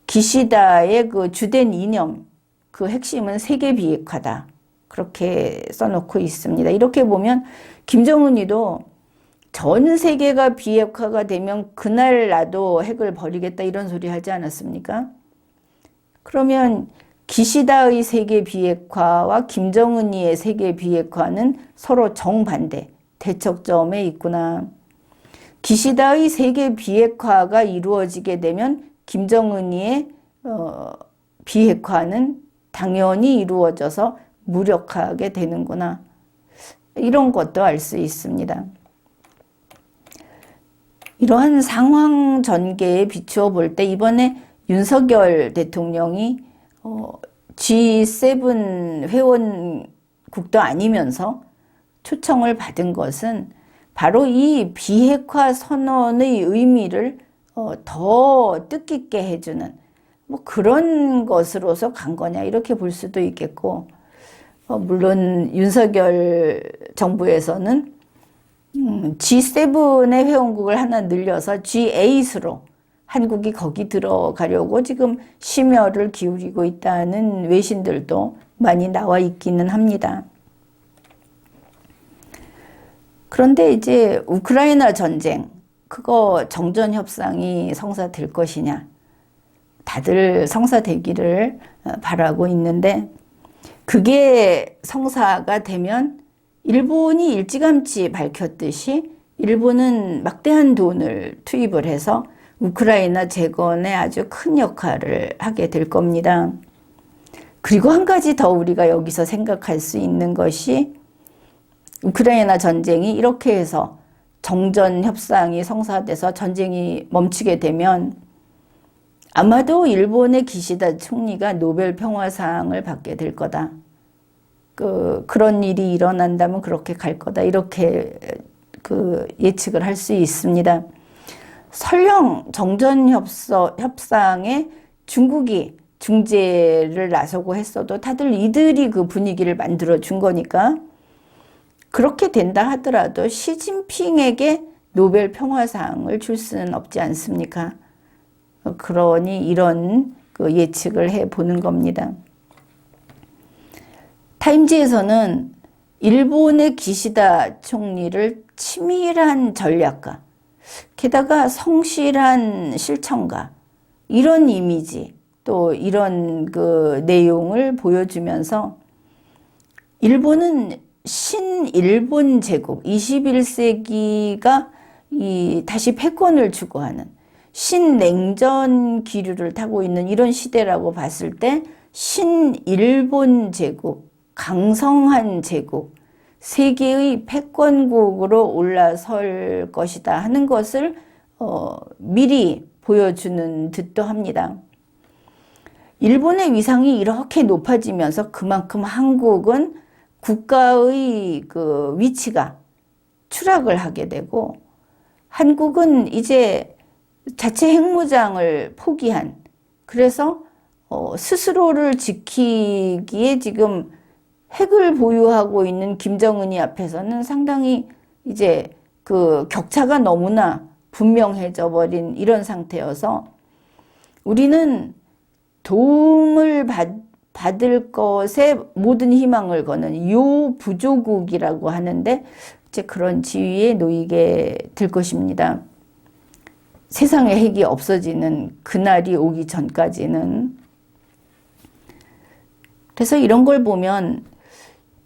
기시다의 그 주된 이념, 그 핵심은 세계 비핵화다. 그렇게 써놓고 있습니다. 이렇게 보면 김정은이도 전 세계가 비핵화가 되면 그날 나도 핵을 버리겠다 이런 소리 하지 않았습니까? 그러면 기시다의 세계 비핵화와 김정은이의 세계 비핵화는 서로 정반대, 대척점에 있구나. 기시다의 세계 비핵화가 이루어지게 되면 김정은이의 비핵화는 당연히 이루어져서 무력하게 되는구나. 이런 것도 알 수 있습니다. 이러한 상황 전개에 비추어 볼 때 이번에 윤석열 대통령이 G7 회원국도 아니면서 초청을 받은 것은 바로 이 비핵화 선언의 의미를 더 뜻깊게 해주는 뭐 그런 것으로서 간 거냐 이렇게 볼 수도 있겠고, 물론 윤석열 정부에서는 G7의 회원국을 하나 늘려서 G8으로 한국이 거기 들어가려고 지금 심혈을 기울이고 있다는 외신들도 많이 나와 있기는 합니다. 그런데 이제 우크라이나 전쟁, 그거 정전협상이 성사될 것이냐. 다들 성사되기를 바라고 있는데 그게 성사가 되면 일본이 일찌감치 밝혔듯이 일본은 막대한 돈을 투입을 해서 우크라이나 재건에 아주 큰 역할을 하게 될 겁니다. 그리고 한 가지 더 우리가 여기서 생각할 수 있는 것이 우크라이나 전쟁이 이렇게 해서 정전 협상이 성사돼서 전쟁이 멈추게 되면 아마도 일본의 기시다 총리가 노벨 평화상을 받게 될 거다. 그런 일이 일어난다면 그렇게 갈 거다. 이렇게 예측을 할 수 있습니다. 설령 정전 협상에 중국이 중재를 나서고 했어도 다들 이들이 그 분위기를 만들어 준 거니까 그렇게 된다 하더라도 시진핑에게 노벨 평화상을 줄 수는 없지 않습니까? 그러니 이런 예측을 해보는 겁니다. 타임지에서는 일본의 기시다 총리를 치밀한 전략가, 게다가 성실한 실천가, 이런 이미지, 또 이런 내용을 보여주면서 일본은 신일본 제국, 21세기가 다시 패권을 추구하는 신냉전 기류를 타고 있는 이런 시대라고 봤을 때 신일본 제국, 강성한 제국, 세계의 패권국으로 올라설 것이다 하는 것을 미리 보여주는 듯도 합니다. 일본의 위상이 이렇게 높아지면서 그만큼 한국은 국가의 위치가 추락을 하게 되고 한국은 이제 자체 핵무장을 포기한, 그래서 스스로를 지키기에 지금 핵을 보유하고 있는 김정은이 앞에서는 상당히 이제 격차가 너무나 분명해져 버린 이런 상태여서 우리는 도움을 받을 것에 모든 희망을 거는 요부조국이라고 하는데 이제 그런 지위에 놓이게 될 것입니다. 세상의 핵이 없어지는 그날이 오기 전까지는. 그래서 이런 걸 보면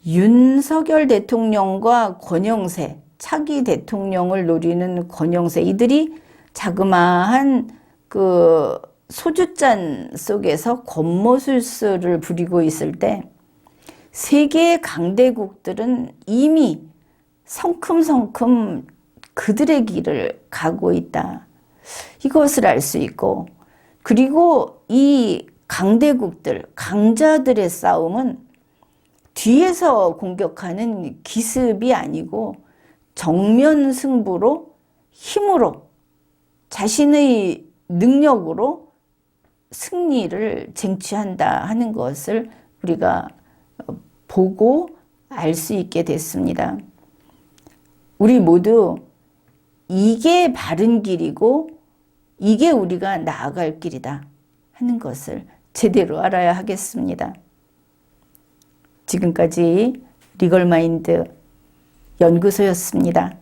윤석열 대통령과 권영세, 차기 대통령을 노리는 권영세, 이들이 자그마한 그 소주잔 속에서 권모술수를 부리고 있을 때 세계의 강대국들은 이미 성큼성큼 그들의 길을 가고 있다. 이것을 알 수 있고, 그리고 이 강대국들, 강자들의 싸움은 뒤에서 공격하는 기습이 아니고 정면 승부로, 힘으로, 자신의 능력으로 승리를 쟁취한다 하는 것을 우리가 보고 알 수 있게 됐습니다. 우리 모두 이게 바른 길이고 이게 우리가 나아갈 길이다 하는 것을 제대로 알아야 하겠습니다. 지금까지 리걸마인드 연구소였습니다.